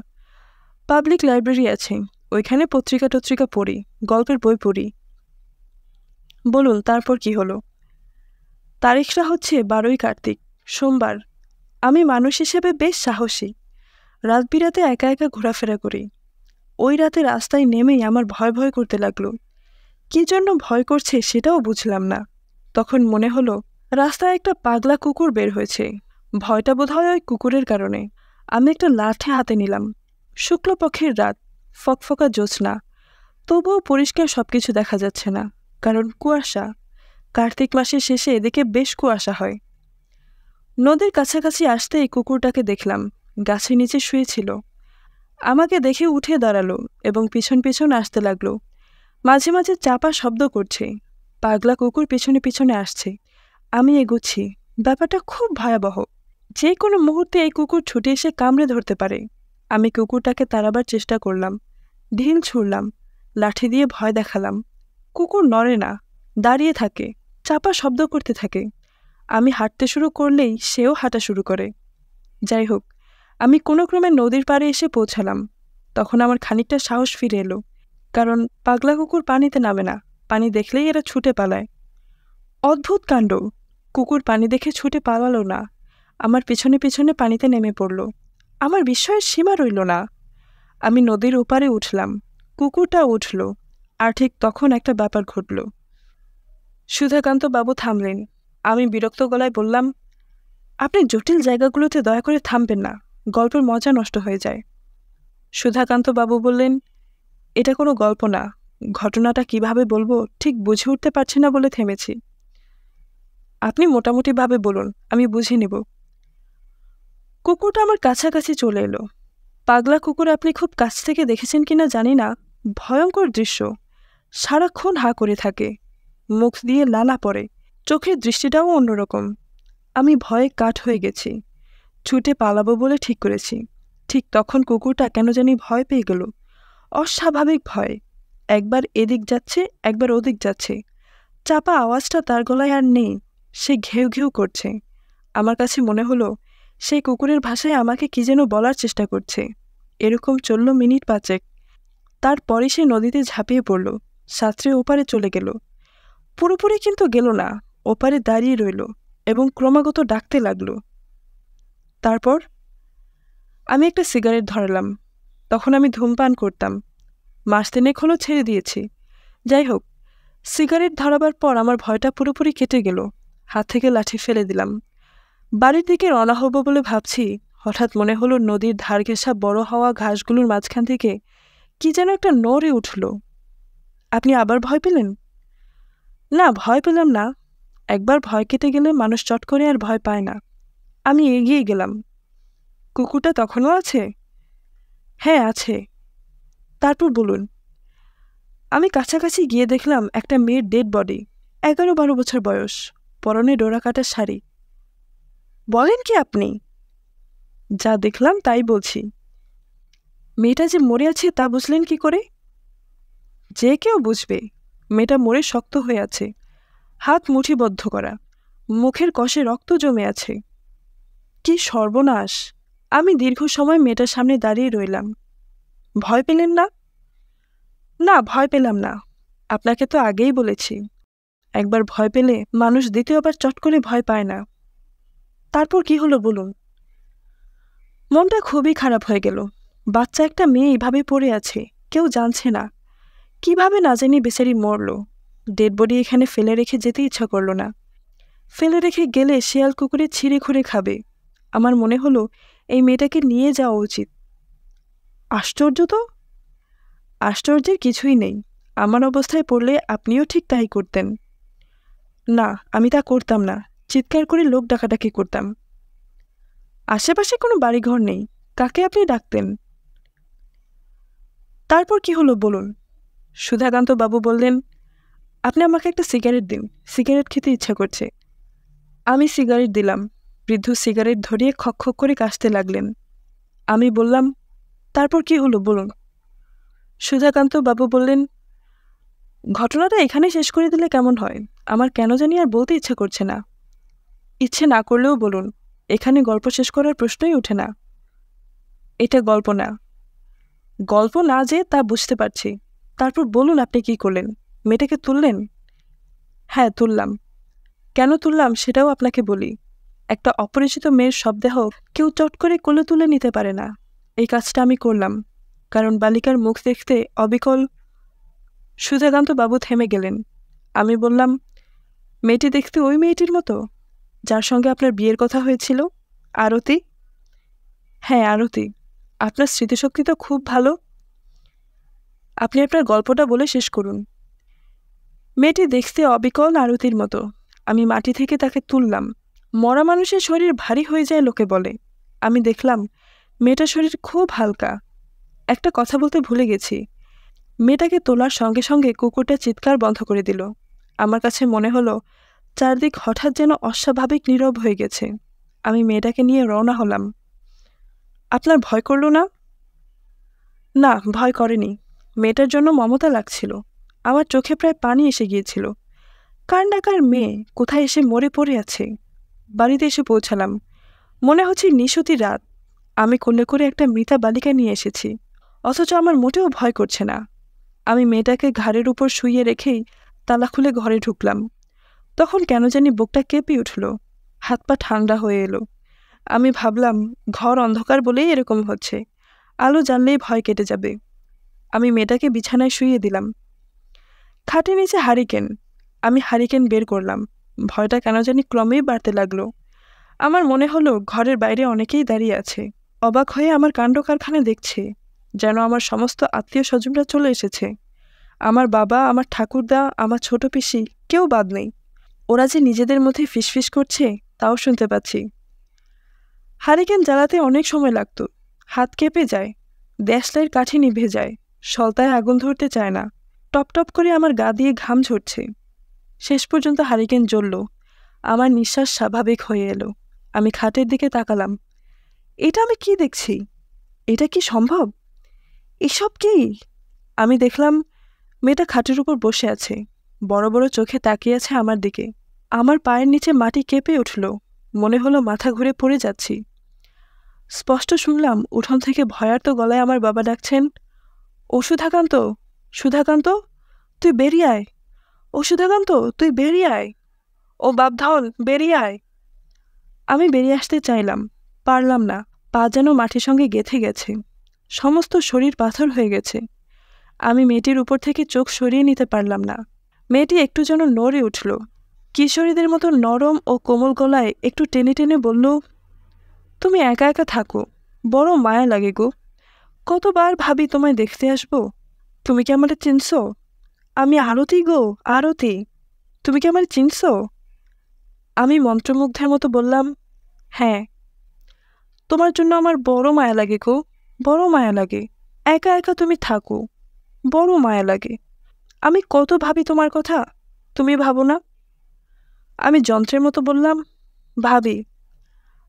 পাবলিক লাইব্রেরি আছে, ওইখানে পত্রিকা টত্রিকা পড়ি, গল্পের বই পড়ি। বলুন, তারপর কি হলো? তারিখটা হচ্ছে 12ই কার্তিক, সোমবার। আমি মানুষ হিসেবে বেশ সাহসী। রাত বিরাতে একা একা ঘোরাফেরা করি। ওই রাতে রাস্তায় নেমেই আমার ভয় ভয় করতে লাগলো। কি জন্য ভয় করছে সেটাও বুঝলাম না। তখন মনে হলো রাস্তায় একটা পাগলা কুকুর বের হয়েছে। ভয়টা বোধহয় ওই কুকুরের কারণে। আমি একটা লাঠি হাতে নিলাম। শুক্লপক্ষের রাত, ফকফকা জ্যোৎস্না, তবুও পরিষ্কার সবকিছু দেখা যাচ্ছে না, কারণ কুয়াশা। কার্তিক মাসের শেষে এদিকে বেশ কুয়াশা হয়। নদীর কাছাকাছি আসতেই কুকুরটাকে দেখলাম, গাছের নিচে শুয়েছিল। আমাকে দেখে উঠে দাঁড়ালো এবং পিছন পিছন আসতে লাগলো। মাঝে মাঝে চাপা শব্দ করছে। পাগলা কুকুর পিছনে পিছনে আসছে। আমি এগুচ্ছি। ব্যাপারটা খুব ভয়াবহ। যে কোনো মুহূর্তে এই কুকুর ছুটে এসে কামড়ে ধরতে পারে। আমি কুকুরটাকে তাড়াবার চেষ্টা করলাম, ঢিল ছুঁড়লাম, লাঠি দিয়ে ভয় দেখালাম। কুকুর নড়ে না, দাঁড়িয়ে থাকে, চাপা শব্দ করতে থাকে। আমি হাঁটতে শুরু করলেই সেও হাঁটা শুরু করে। যাই হোক, আমি কোনো ক্রমে নদীর পাড়ে এসে পৌঁছালাম। তখন আমার খানিকটা সাহস ফিরে এলো, কারণ পাগলা কুকুর পানিতে নামে না, পানি দেখলেই এরা ছুটে পালায়। অদ্ভুত কাণ্ড, কুকুর পানি দেখে ছুটে পালালো না, আমার পিছনে পিছনে পানিতে নেমে পড়ল। আমার বিস্ময়ের সীমা রইল না। আমি নদীর ওপারে উঠলাম, কুকুরটা উঠল। আর ঠিক তখন একটা ব্যাপার ঘটল। সুধাকান্ত বাবু থামলেন। আমি বিরক্ত গলায় বললাম, আপনি জটিল জায়গাগুলোতে দয়া করে থামবেন না, গল্পের মজা নষ্ট হয়ে যায়। সুধাকান্ত বাবু বললেন, এটা কোনো গল্প না। ঘটনাটা কিভাবে বলবো ঠিক বুঝে উঠতে পারছি না বলে থেমেছি। আপনি মোটামুটিভাবে বলুন, আমি বুঝে নেব। কুকুরটা আমার কাছাকাছি চলে এলো। পাগলা কুকুর আপনি খুব কাছ থেকে দেখেছেন কিনা জানি না, ভয়ঙ্কর দৃশ্য। সারাক্ষণ হাঁ করে থাকে, মুখ দিয়ে লালা পড়ে, চোখের দৃষ্টিটাও অন্যরকম। আমি ভয়ে কাঠ হয়ে গেছি, ছুটে পালাবো বলে ঠিক করেছি। ঠিক তখন কুকুরটা কেন জানি ভয় পেয়ে গেল, অস্বাভাবিক ভয়। একবার এদিক যাচ্ছে, একবার ওদিক যাচ্ছে। চাপা আওয়াজটা তার গলায় আর নেই, সে ঘেউ ঘেউ করছে। আমার কাছে মনে হলো সেই কুকুরের ভাষায় আমাকে কি যেন বলার চেষ্টা করছে। এরকম চলল মিনিট 5। তারপরে সে নদীতে ঝাঁপিয়ে পড়ল, সাঁতরে ওপারে চলে গেল। পুরোপুরি কিন্তু গেল না, ওপারে দাঁড়িয়ে রইল এবং ক্রমাগত ডাকতে লাগলো। তারপর আমি একটা সিগারেট ধরালাম। তখন আমি ধূমপান করতাম, মাস 3 হলো ছেড়ে দিয়েছি। যাই হোক, সিগারেট ধরাবার পর আমার ভয়টা পুরোপুরি কেটে গেল। হাত থেকে লাঠি ফেলে দিলাম। বাড়ির দিকে রওনা হব বলে ভাবছি, হঠাৎ মনে হলো নদীর ধার ঘেঁষা বড় হওয়া ঘাসগুলোর মাঝখান থেকে কি যেন একটা নড়ে উঠল। আপনি আবার ভয় পেলেন? না, ভয় পেলাম না। একবার ভয় কেটে গেলে মানুষ চট করে আর ভয় পায় না। আমি এগিয়ে গেলাম। কুকুরটা তখনও আছে? হ্যাঁ, আছে। তারপর বলুন। আমি কাছাকাছি গিয়ে দেখলাম একটা মেয়ের ডেড বডি, 11-12 বছর বয়স, পরনে ডোরাকাটা শাড়ি। বলেন কি আপনি? যা দেখলাম তাই বলছি। মেয়েটা যে মরে আছে তা বুঝলেন কি করে? যে কেউ বুঝবে। মেয়েটা মরে শক্ত হয়ে আছে, হাত মুঠিবদ্ধ করা, মুখের কষে রক্ত জমে আছে। কি সর্বনাশ! আমি দীর্ঘ সময় মেয়েটার সামনে দাঁড়িয়ে রইলাম। ভয় পেলেন না? না, ভয় পেলাম না। আপনাকে তো আগেই বলেছি, একবার ভয় পেলে মানুষ দ্বিতীয়বার চট করে ভয় পায় না। তারপর কি হলো বলুন। মনটা খুবই খারাপ হয়ে গেল। বাচ্চা একটা মেয়ে এইভাবে পড়ে আছে, কেউ জানছে না। কিভাবে না জানি বেচারি মরল। ডেড বডি এখানে ফেলে রেখে যেতে ইচ্ছা করল না। ফেলে রেখে গেলে শেয়াল কুকুরে ছিঁড়ে খুঁড়ে খাবে। আমার মনে হলো এই মেয়েটাকে নিয়ে যাওয়া উচিত। আশ্চর্য তো! আশ্চর্যের কিছুই নেই। আমার অবস্থায় পড়লে আপনিও ঠিক তাই করতেন। না, আমি তা করতাম না। চিৎকার করে লোক ডাকাডাকি করতাম। আশেপাশে কোনো বাড়িঘর নেই, কাকে আপনি ডাকতেন? তারপর কি হলো বলুন। সুধাকান্ত বাবু বললেন, আপনি আমাকে একটা সিগারেট দিন, সিগারেট খেতে ইচ্ছা করছে। আমি সিগারেট দিলাম। বৃদ্ধ সিগারেট ধরিয়ে খক খক করে কাশতে লাগলেন। আমি বললাম, তারপর কি হলো বলুন। সুধাকান্ত বাবু বললেন, ঘটনাটা এখানে শেষ করে দিলে কেমন হয়? আমার কেন জানি আর বলতে ইচ্ছা করছে না। ইচ্ছে না করলেও বলুন। এখানে গল্প শেষ করার প্রশ্নই ওঠে না। এটা গল্প না। গল্প না যে তা বুঝতে পারছি। তারপর বলুন আপনি কি করলেন? মেয়েটাকে তুললেন? হ্যাঁ, তুললাম। কেন তুললাম সেটাও আপনাকে বলি। একটা অপরিচিত মেয়ের শবদেহ কেউ চট করে কোলে তুলে নিতে পারে না। এই কাজটা আমি করলাম কারণ বালিকার মুখ দেখতে অবিকল। সুধাকান্ত বাবু থেমে গেলেন। আমি বললাম, মেয়েটি দেখতে ওই মেয়েটির মতো যার সঙ্গে আপনার বিয়ের কথা হয়েছিল? আরতি? হ্যাঁ, আরতি। আপনার স্মৃতিশক্তি তো খুব ভালো। আপনি আপনার গল্পটা বলে শেষ করুন। মেয়েটি দেখতে অবিকল আরতির মতো। আমি মাটি থেকে তাকে তুললাম। মরা মানুষের শরীর ভারী হয়ে যায় লোকে বলে। আমি দেখলাম মেয়েটার শরীর খুব হালকা। একটা কথা বলতে ভুলে গেছি। মেয়েটাকে তোলার সঙ্গে সঙ্গে কুকুরটা চিৎকার বন্ধ করে দিল। আমার কাছে মনে হলো চারদিক হঠাৎ যেন অস্বাভাবিক নীরব হয়ে গেছে। আমি মেয়েটাকে নিয়ে রওনা হলাম। আপনার ভয় করল না? না, ভয় করেনি। মেয়েটার জন্য মমতা লাগছিল। আমার চোখে প্রায় পানি এসে গিয়েছিল। কার না কার মেয়ে কোথায় এসে মরে পড়ে আছে। বাড়িতে এসে পৌঁছালাম। মনে হচ্ছে নিশতি রাত। আমি কোলে করে একটা মৃতা বালিকা নিয়ে এসেছি, অথচ আমার মোটেও ভয় করছে না। আমি মেয়েটাকে ঘাড়ের উপর শুইয়ে রেখেই তালা খুলে ঘরে ঢুকলাম। তখন কেন জানি বুকটা কেঁপে উঠল, হাত পা ঠান্ডা হয়ে এলো। আমি ভাবলাম ঘর অন্ধকার বলেই এরকম হচ্ছে, আলো জ্বাললেই ভয় কেটে যাবে। আমি মেয়েটাকে বিছানায় শুইয়ে দিলাম। খাটের নিচে হারিকেন। আমি হারিকেন বের করলাম। ভয়টা কেন জানি ক্রমেই বাড়তে লাগলো। আমার মনে হলো ঘরের বাইরে অনেকেই দাঁড়িয়ে আছে, অবাক হয়ে আমার কাণ্ড কারখানা দেখছে। যেন আমার সমস্ত আত্মীয় স্বজনরা চলে এসেছে। আমার বাবা, আমার ঠাকুরদা, আমার ছোট পিসি, কেউ বাদ নেই। ওরা যে নিজেদের মধ্যে ফিসফিস করছে তাও শুনতে পাচ্ছি। হারিকেন জ্বালাতে অনেক সময় লাগতো। হাত কেঁপে যায়, দেশলাইয়ের কাঠি নিভে যায়, সলতায় আগুন ধরতে চায় না। টপ টপ করে আমার গা দিয়ে ঘাম ঝরছে। শেষ পর্যন্ত হারিকেন জ্বলল। আমার নিঃশ্বাস স্বাভাবিক হয়ে এলো। আমি খাটের দিকে তাকালাম। এটা আমি কি দেখছি? এটা কি সম্ভব? এসব কি? আমি দেখলাম মেয়েটা খাটের উপর বসে আছে, বড় বড় চোখে তাকিয়ে আছে আমার দিকে। আমার পায়ের নিচে মাটি কেঁপে উঠল। মনে হলো মাথা ঘুরে পড়ে যাচ্ছি। স্পষ্ট শুনলাম উঠোন থেকে ভয়ার্ত গলায় আমার বাবা ডাকছেন, ও সুধাকান্ত, সুধাকান্ত, তুই বেরিয়ে আয়। ও সুধাকান্ত, তুই বেরিয়ে আয়। ও বাপধন, বেরিয়ে আয়। আমি বেরিয়ে আসতে চাইলাম, পারলাম না। পা যেন মাটির সঙ্গে গেঁথে গেছে। সমস্ত শরীর পাথর হয়ে গেছে। আমি মেয়েটির উপর থেকে চোখ সরিয়ে নিতে পারলাম না। মেয়েটি একটু যেন নড়ে উঠল। কিশোরীদের মতো নরম ও কোমল গলায় একটু টেনে টেনে বলল, তুমি একা একা থাকো, বড় মায়া লাগে গো। কতবার ভাবি তোমায় দেখতে আসবো। তুমি কি আমারে চিনছ? আমি আরতি গো, আরতি। তুমি কি আমারে চিনছ? আমি মন্ত্রমুগ্ধের মতো বললাম, হ্যাঁ। তোমার জন্য আমার বড় মায়া লাগে গো, বড় মায়া লাগে। একা একা তুমি থাকো, বড় মায়া লাগে। আমি কত ভাবি তোমার কথা, তুমি ভাবো না? আমি যন্ত্রের মতো বললাম, ভাবি।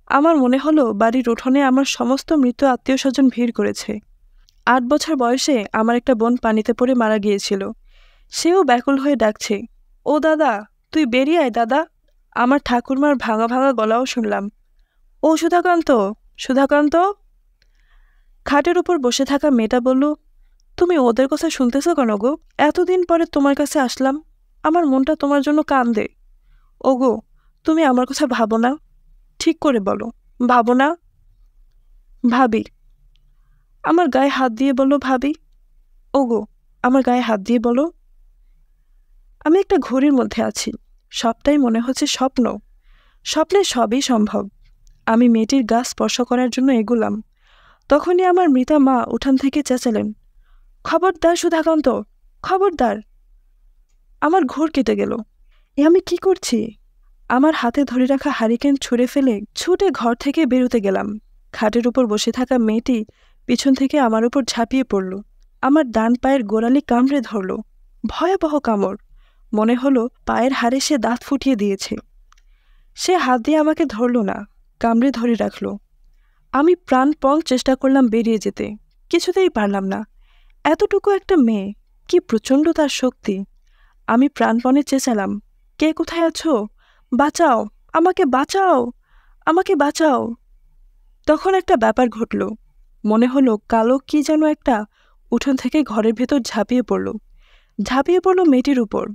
আমার মনে হলো বাড়ির উঠোনে আমার সমস্ত মৃত আত্মীয় স্বজন ভিড় করেছে। 8 বছর বয়সে আমার একটা বোন পানিতে পড়ে মারা গিয়েছিল। সেও ব্যাকুল হয়ে ডাকছে, ও দাদা, তুই বেরিয়ে আয় দাদা। আমার ঠাকুরমার ভাঙা ভাঙা গলাও শুনলাম, ও সুধাকান্ত, সুধাকান্ত। খাটের উপর বসে থাকা মেয়েটা বলল, তুমি ওদের কথা শুনতেছ কেন গো? এতদিন পরে তোমার কাছে আসলাম, আমার মনটা তোমার জন্য কান্দে। ওগো, তুমি আমার কথা ভাবো না? ঠিক করে বলো, ভাবো না? ভাবি। আমার গায়ে হাত দিয়ে বলো, ভাবি। ওগো, আমার গায়ে হাত দিয়ে বলো। আমি একটা ঘড়ির মধ্যে আছি, সবটাই মনে হচ্ছে স্বপ্ন। স্বপ্নে সবই সম্ভব। আমি মেয়েটির গা স্পর্শ করার জন্য এগুলাম। তখনই আমার মৃতা মা উঠান থেকে চেঁচালেন, খবরদার সুধাকান্ত, খবরদার। আমার ঘোর কেটে গেল। এ আমি কি করছি? আমার হাতে ধরে রাখা হারিকেন ছুঁড়ে ফেলে ছুটে ঘর থেকে বেরোতে গেলাম। খাটের উপর বসে থাকা মেয়েটি পিছন থেকে আমার উপর ঝাঁপিয়ে পড়ল। আমার ডান পায়ের গোড়ালি কামড়ে ধরল। ভয়াবহ কামড়। মনে হলো পায়ের হাড়ে সে দাঁত ফুটিয়ে দিয়েছে। সে হাত দিয়ে আমাকে ধরল না, কামড়ে ধরে রাখল। আমি প্রাণপণ চেষ্টা করলাম বেরিয়ে যেতে, কিছুতেই পারলাম না। এতটুকু একটা মেয়ে, কি প্রচণ্ড তার শক্তি। আমি প্রাণপণে চেঁচালাম, কে কোথায় আছো? বাঁচাও, আমাকে বাঁচাও। আমাকে বাঁচাও। তখন একটা ব্যাপার ঘটল। মনে হলো কালো কি যেন একটা উঠোন থেকে ঘরের ভেতর ঝাঁপিয়ে পড়ল মেয়েটির উপর।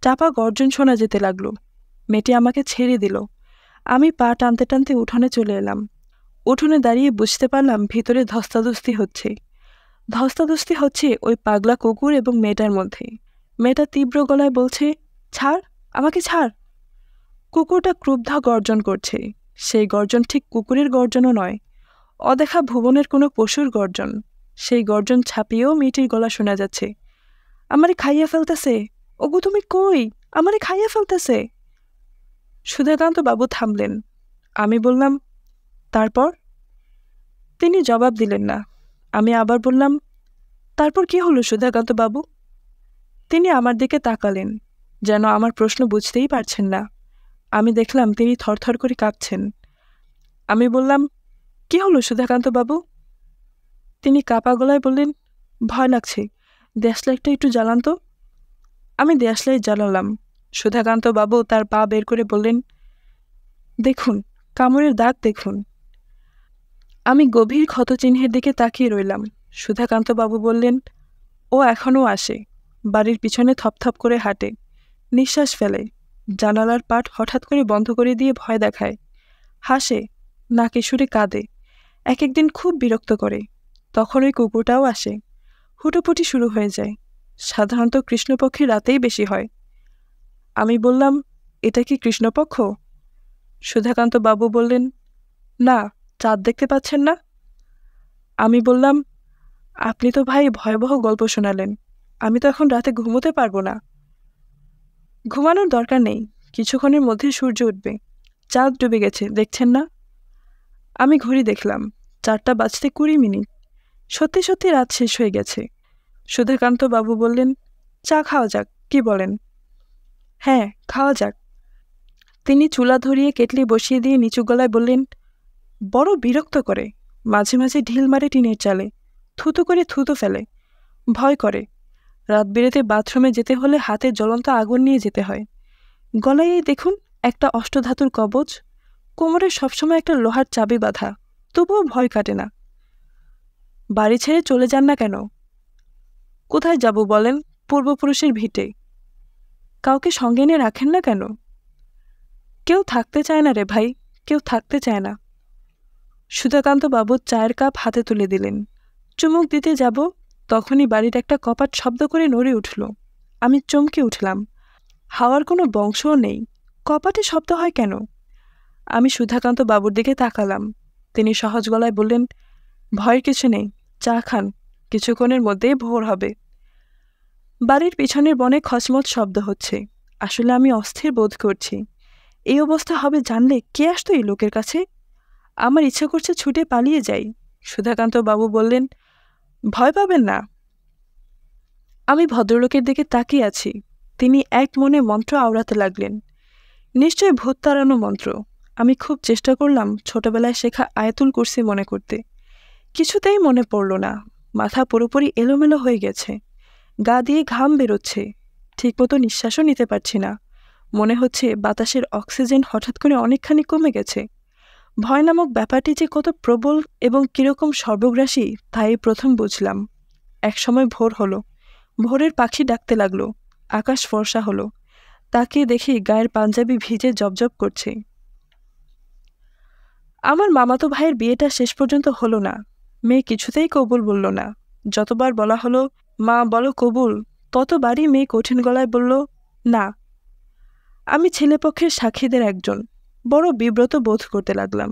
চাপা গর্জন শোনা যেতে লাগলো। মেয়েটি আমাকে ছেড়ে দিল। আমি পা টানতে টানতে উঠোনে চলে এলাম। উঠোনে দাঁড়িয়ে বুঝতে পারলাম ভিতরে ধস্তাধস্তি হচ্ছে ওই পাগলা কুকুর এবং মেয়েটার মধ্যে। মেয়েটা তীব্র গলায় বলছে, ছাড়, আমাকে ছাড়। কুকুরটা ক্রুদ্ধ গর্জন করছে। সেই গর্জন ঠিক কুকুরের গর্জনও নয়, অদেখা ভুবনের কোনো পশুর গর্জন। সেই গর্জন ছাপিয়েও মেয়েটির গলা শোনা যাচ্ছে, আমারে খাইয়া ফেলতেছে, ওগো তুমি কই, আমারে খাইয়া ফেলতেছে। সুধাকান্ত বাবু থামলেন। আমি বললাম, তারপর? তিনি জবাব দিলেন না। আমি আবার বললাম, তারপর কি হলো সুধাকান্ত বাবু? তিনি আমার দিকে তাকালেন, যেন আমার প্রশ্ন বুঝতেই পারছেন না। আমি দেখলাম তিনি থরথর করে কাঁপছেন। আমি বললাম, কি হলো সুধাকান্ত বাবু? তিনি কাঁপা গলায় বললেন, ভয় লাগছে, দেশলাইটটা একটু জ্বালান তো। আমি দেশলাইট জ্বালালাম। সুধাকান্ত বাবু তার পা বের করে বললেন, দেখুন, কামড়ের দাগ দেখুন। আমি গভীর ক্ষতচিহ্নের দিকে তাকিয়ে রইলাম। সুধাকান্ত বাবু বললেন, ও এখনও আসে, বাড়ির পিছনে থপথপ করে হাঁটে, নিঃশ্বাস ফেলে, জানালার পাট হঠাৎ করে বন্ধ করে দিয়ে ভয় দেখায়, হাসে, নাকে সুরে কাঁদে, এক একদিন খুব বিরক্ত করে। তখন ওই কুকুরটাও আসে, হুটোপুটি শুরু হয়ে যায়। সাধারণত কৃষ্ণপক্ষের রাতেই বেশি হয়। আমি বললাম, এটা কি কৃষ্ণপক্ষ? সুধাকান্ত বাবু বললেন, না, চাঁদ দেখতে পাচ্ছেন না। আমি বললাম, আপনি তো ভাই ভয়াবহ গল্প শোনালেন, আমি তো এখন রাতে ঘুমোতে পারবো না। ঘুমানোর দরকার নেই, কিছুক্ষণের মধ্যে সূর্য উঠবে, চাঁদ ডুবে গেছে, দেখছেন না? আমি ঘড়ি দেখলাম, 4টা বাজতে 20 মিনিট। সত্যি সত্যি রাত শেষ হয়ে গেছে। সুধাকান্ত বাবু বললেন, চা খাওয়া যাক, কি বলেন? হ্যাঁ, খাওয়া যাক। তিনি চুলা ধরিয়ে কেটলি বসিয়ে দিয়ে নিচু গলায় বললেন, বড় বিরক্ত করে, মাঝে মাঝে ঢিল মারে টিনের চালে, থুতু করে থুতু ফেলে, ভয় করে। রাত বেড়েতে বাথরুমে যেতে হলে হাতে জ্বলন্ত আগুন নিয়ে যেতে হয়। গলায় এই দেখুন একটা অষ্টধাতুর কবচ, কোমরে সবসময় একটা লোহার চাবি বাঁধা, তবুও ভয় কাটে না। বাড়ি ছেড়ে চলে যান না কেন? কোথায় যাব বলেন? পূর্বপুরুষের ভিটে। কাউকে সঙ্গে এনে রাখেন না কেন? কেউ থাকতে চায় না রে ভাই, কেউ থাকতে চায় না। সুধাকান্ত বাবু চায়ের কাপ হাতে তুলে দিলেন। চুমুক দিতে যাব, তখনই বাড়ির একটা কপাট শব্দ করে নড়ে উঠল। আমি চমকে উঠলাম। হাওয়ার কোনো বংশও নেই, কপাটে শব্দ হয় কেন? আমি সুধাকান্ত বাবুর দিকে তাকালাম। তিনি সহজ গলায় বললেন, ভয়ের কিছু নেই, চা খান, কিছুক্ষণের মধ্যেই ভোর হবে। বাড়ির পিছনের বনে খচমচ শব্দ হচ্ছে। আসলে আমি অস্থির বোধ করছি। এই অবস্থা হবে জানলে কে আসতো এই লোকের কাছে? আমার ইচ্ছে করছে ছুটে পালিয়ে যাই। সুধাকান্ত বাবু বললেন, ভয় পাবেন না। আমি ভদ্রলোকের দিকে তাকিয়ে আছি। তিনি এক মনে মন্ত্র আওড়াতে লাগলেন। নিশ্চয় ভূত তাড়ানো মন্ত্র। আমি খুব চেষ্টা করলাম ছোটবেলায় শেখা আয়াতুল কুরসি মনে করতে, কিছুতেই মনে পড়ল না। মাথা পুরোপুরি এলোমেলো হয়ে গেছে, গা দিয়ে ঘাম বেরোচ্ছে, ঠিকমতো নিঃশ্বাসও নিতে পারছি না। মনে হচ্ছে বাতাসের অক্সিজেন হঠাৎ করে অনেকখানি কমে গেছে। ভয় নামক ব্যাপারটি যে কত প্রবল এবং কিরকম সর্বগ্রাসী তাই প্রথম বুঝলাম। একসময় ভোর হলো, ভোরের পাখি ডাকতে লাগলো, আকাশ ফর্সা হলো। তাকিয়ে দেখি গায়ের পাঞ্জাবি ভিজে জবজব করছে। আমার মামাতো ভাইয়ের বিয়েটা শেষ পর্যন্ত হলো না। মেয়ে কিছুতেই কবুল বলল না। যতবার বলা হলো, মা বলো কবুল, ততবারই মেয়ে কঠিন গলায় বলল, না। আমি ছেলেপক্ষের সাক্ষীদের একজন, বড় বিব্রত বোধ করতে লাগলাম।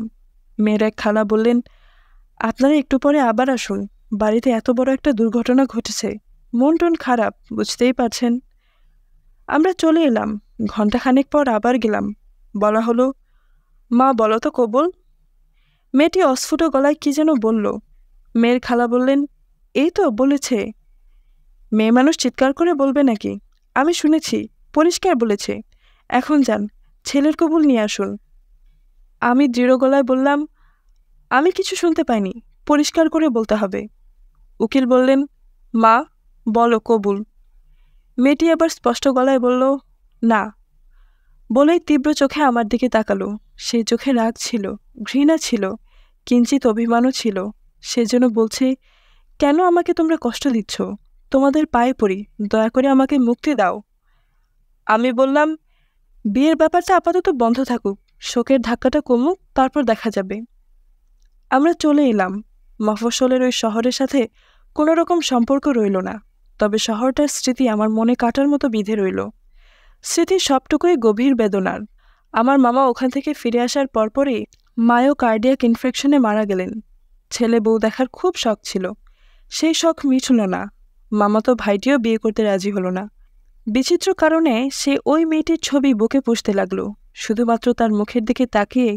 মেয়ের এক খালা বললেন, আপনারা একটু পরে আবার আসুন, বাড়িতে এত বড় একটা দুর্ঘটনা ঘটেছে, মন টন খারাপ, বুঝতেই পারছেন। আমরা চলে এলাম। ঘণ্টাখানেক পর আবার গেলাম। বলা হলো, মা বলো তো কবুল। মেয়েটি অস্ফুট গলায় কি যেন বলল। মেয়ের খালা বললেন, এই তো বলেছে। মেয়ে মানুষ চিৎকার করে বলবে নাকি? আমি শুনেছি, পরিষ্কার বলেছে। এখন যান, ছেলের কবুল নিয়ে আসুন। আমি দৃঢ় গলায় বললাম, আমি কিছু শুনতে পাইনি, পরিষ্কার করে বলতে হবে। উকিল বললেন, মা বলো কবুল। মেয়েটি আবার স্পষ্ট গলায় বলল, না। বলেই তীব্র চোখে আমার দিকে তাকালো। সেই চোখে রাগ ছিল, ঘৃণা ছিল, কিঞ্চিত অভিমানও ছিল। সে যেন বলছে, কেন আমাকে তোমরা কষ্ট দিচ্ছ? তোমাদের পায়ে পড়ি, দয়া করে আমাকে মুক্তি দাও। আমি বললাম, বিয়ের ব্যাপারটা আপাতত বন্ধ থাকুক, শোকের ধাক্কাটা কমুক, তারপর দেখা যাবে। আমরা চলে এলাম। মফস্বলের ওই শহরের সাথে কোনো রকম সম্পর্ক রইল না, তবে শহরটার স্মৃতি আমার মনে কাটার মতো বিঁধে রইল। স্মৃতির সবটুকুই গভীর বেদনার। আমার মামা ওখান থেকে ফিরে আসার পরপরই মায়োকার্ডিয়াক ইনফেকশনে মারা গেলেন। ছেলে বউ দেখার খুব শখ ছিল, সেই শখ মিটল না। মামাতো ভাইটিও বিয়ে করতে রাজি হলো না। বিচিত্র কারণে সে ওই মেয়েটির ছবি বুকে পুষতে লাগলো। শুধুমাত্র তার মুখের দিকে তাকিয়ে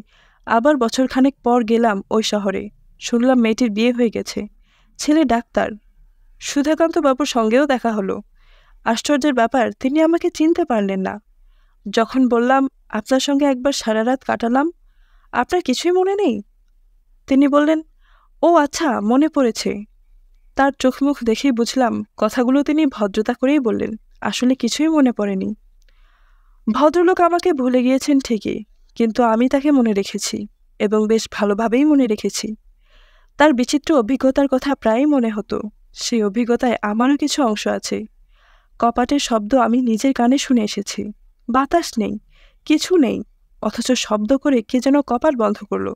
আবার বছরখানেক পর গেলাম ওই শহরে। শুনলাম মেয়েটির বিয়ে হয়ে গেছে, ছেলে ডাক্তার। সুধাকান্ত বাবুর সঙ্গেও দেখা হলো। আশ্চর্যের ব্যাপার, তিনি আমাকে চিনতে পারলেন না। যখন বললাম, আপনার সঙ্গে একবার সারা রাত কাটালাম, আপনার কিছুই মনে নেই? তিনি বললেন, ও আচ্ছা, মনে পড়েছে। তার চোখ মুখ দেখেই বুঝলাম কথাগুলো তিনি ভদ্রতা করেই বললেন, আসলে কিছুই মনে পড়েনি। ভদ্রলোক আমাকে ভুলে গিয়েছেন ঠিকই, কিন্তু আমি তাকে মনে রেখেছি, এবং বেশ ভালোভাবেই মনে রেখেছি। তার বিচিত্র অভিজ্ঞতার কথা প্রায়ই মনে হতো। সেই অভিজ্ঞতায় আমারও কিছু অংশ আছে। কপাটের শব্দ আমি নিজের কানে শুনে এসেছি। বাতাস নেই, কিছু নেই, অথচ শব্দ করে কে যেন কপাট বন্ধ করল।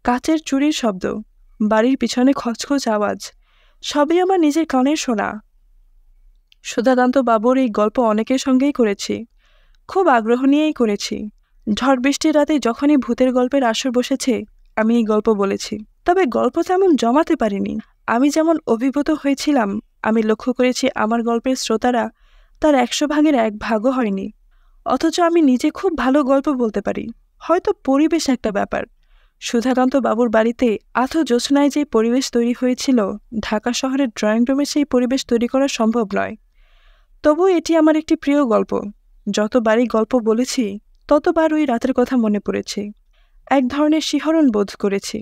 কাচের চুরির শব্দ, বাড়ির পিছনে খচখচ আওয়াজ, সবই আমার নিজের কানে শোনা। সুধাকান্ত বাবুর এই গল্প অনেকের সঙ্গেই করেছি, খুব আগ্রহ নিয়েই করেছি। ঝড় বৃষ্টির রাতে যখনই ভূতের গল্পের আসর বসেছে, আমি এই গল্প বলেছি। তবে গল্প তেমন জমাতে পারিনি। আমি যেমন অভিভূত হয়েছিলাম, আমি লক্ষ্য করেছি আমার গল্পের শ্রোতারা তার 100 ভাগের 1 ভাগও হয়নি। অথচ আমি নিজে খুব ভালো গল্প বলতে পারি। হয়তো পরিবেশ একটা ব্যাপার। সুধাকান্ত বাবুর বাড়িতে আথো জ্যোৎস্নায় যে পরিবেশ তৈরি হয়েছিল, ঢাকা শহরের ড্রয়িং রুমে সেই পরিবেশ তৈরি করা সম্ভব নয়। তবু এটি আমার একটি প্রিয় গল্প। যতবারই গল্প বলেছি, ততবার ওই রাতের কথা মনে পড়েছে। এক ধরনের শিহরণ বোধ করেছি।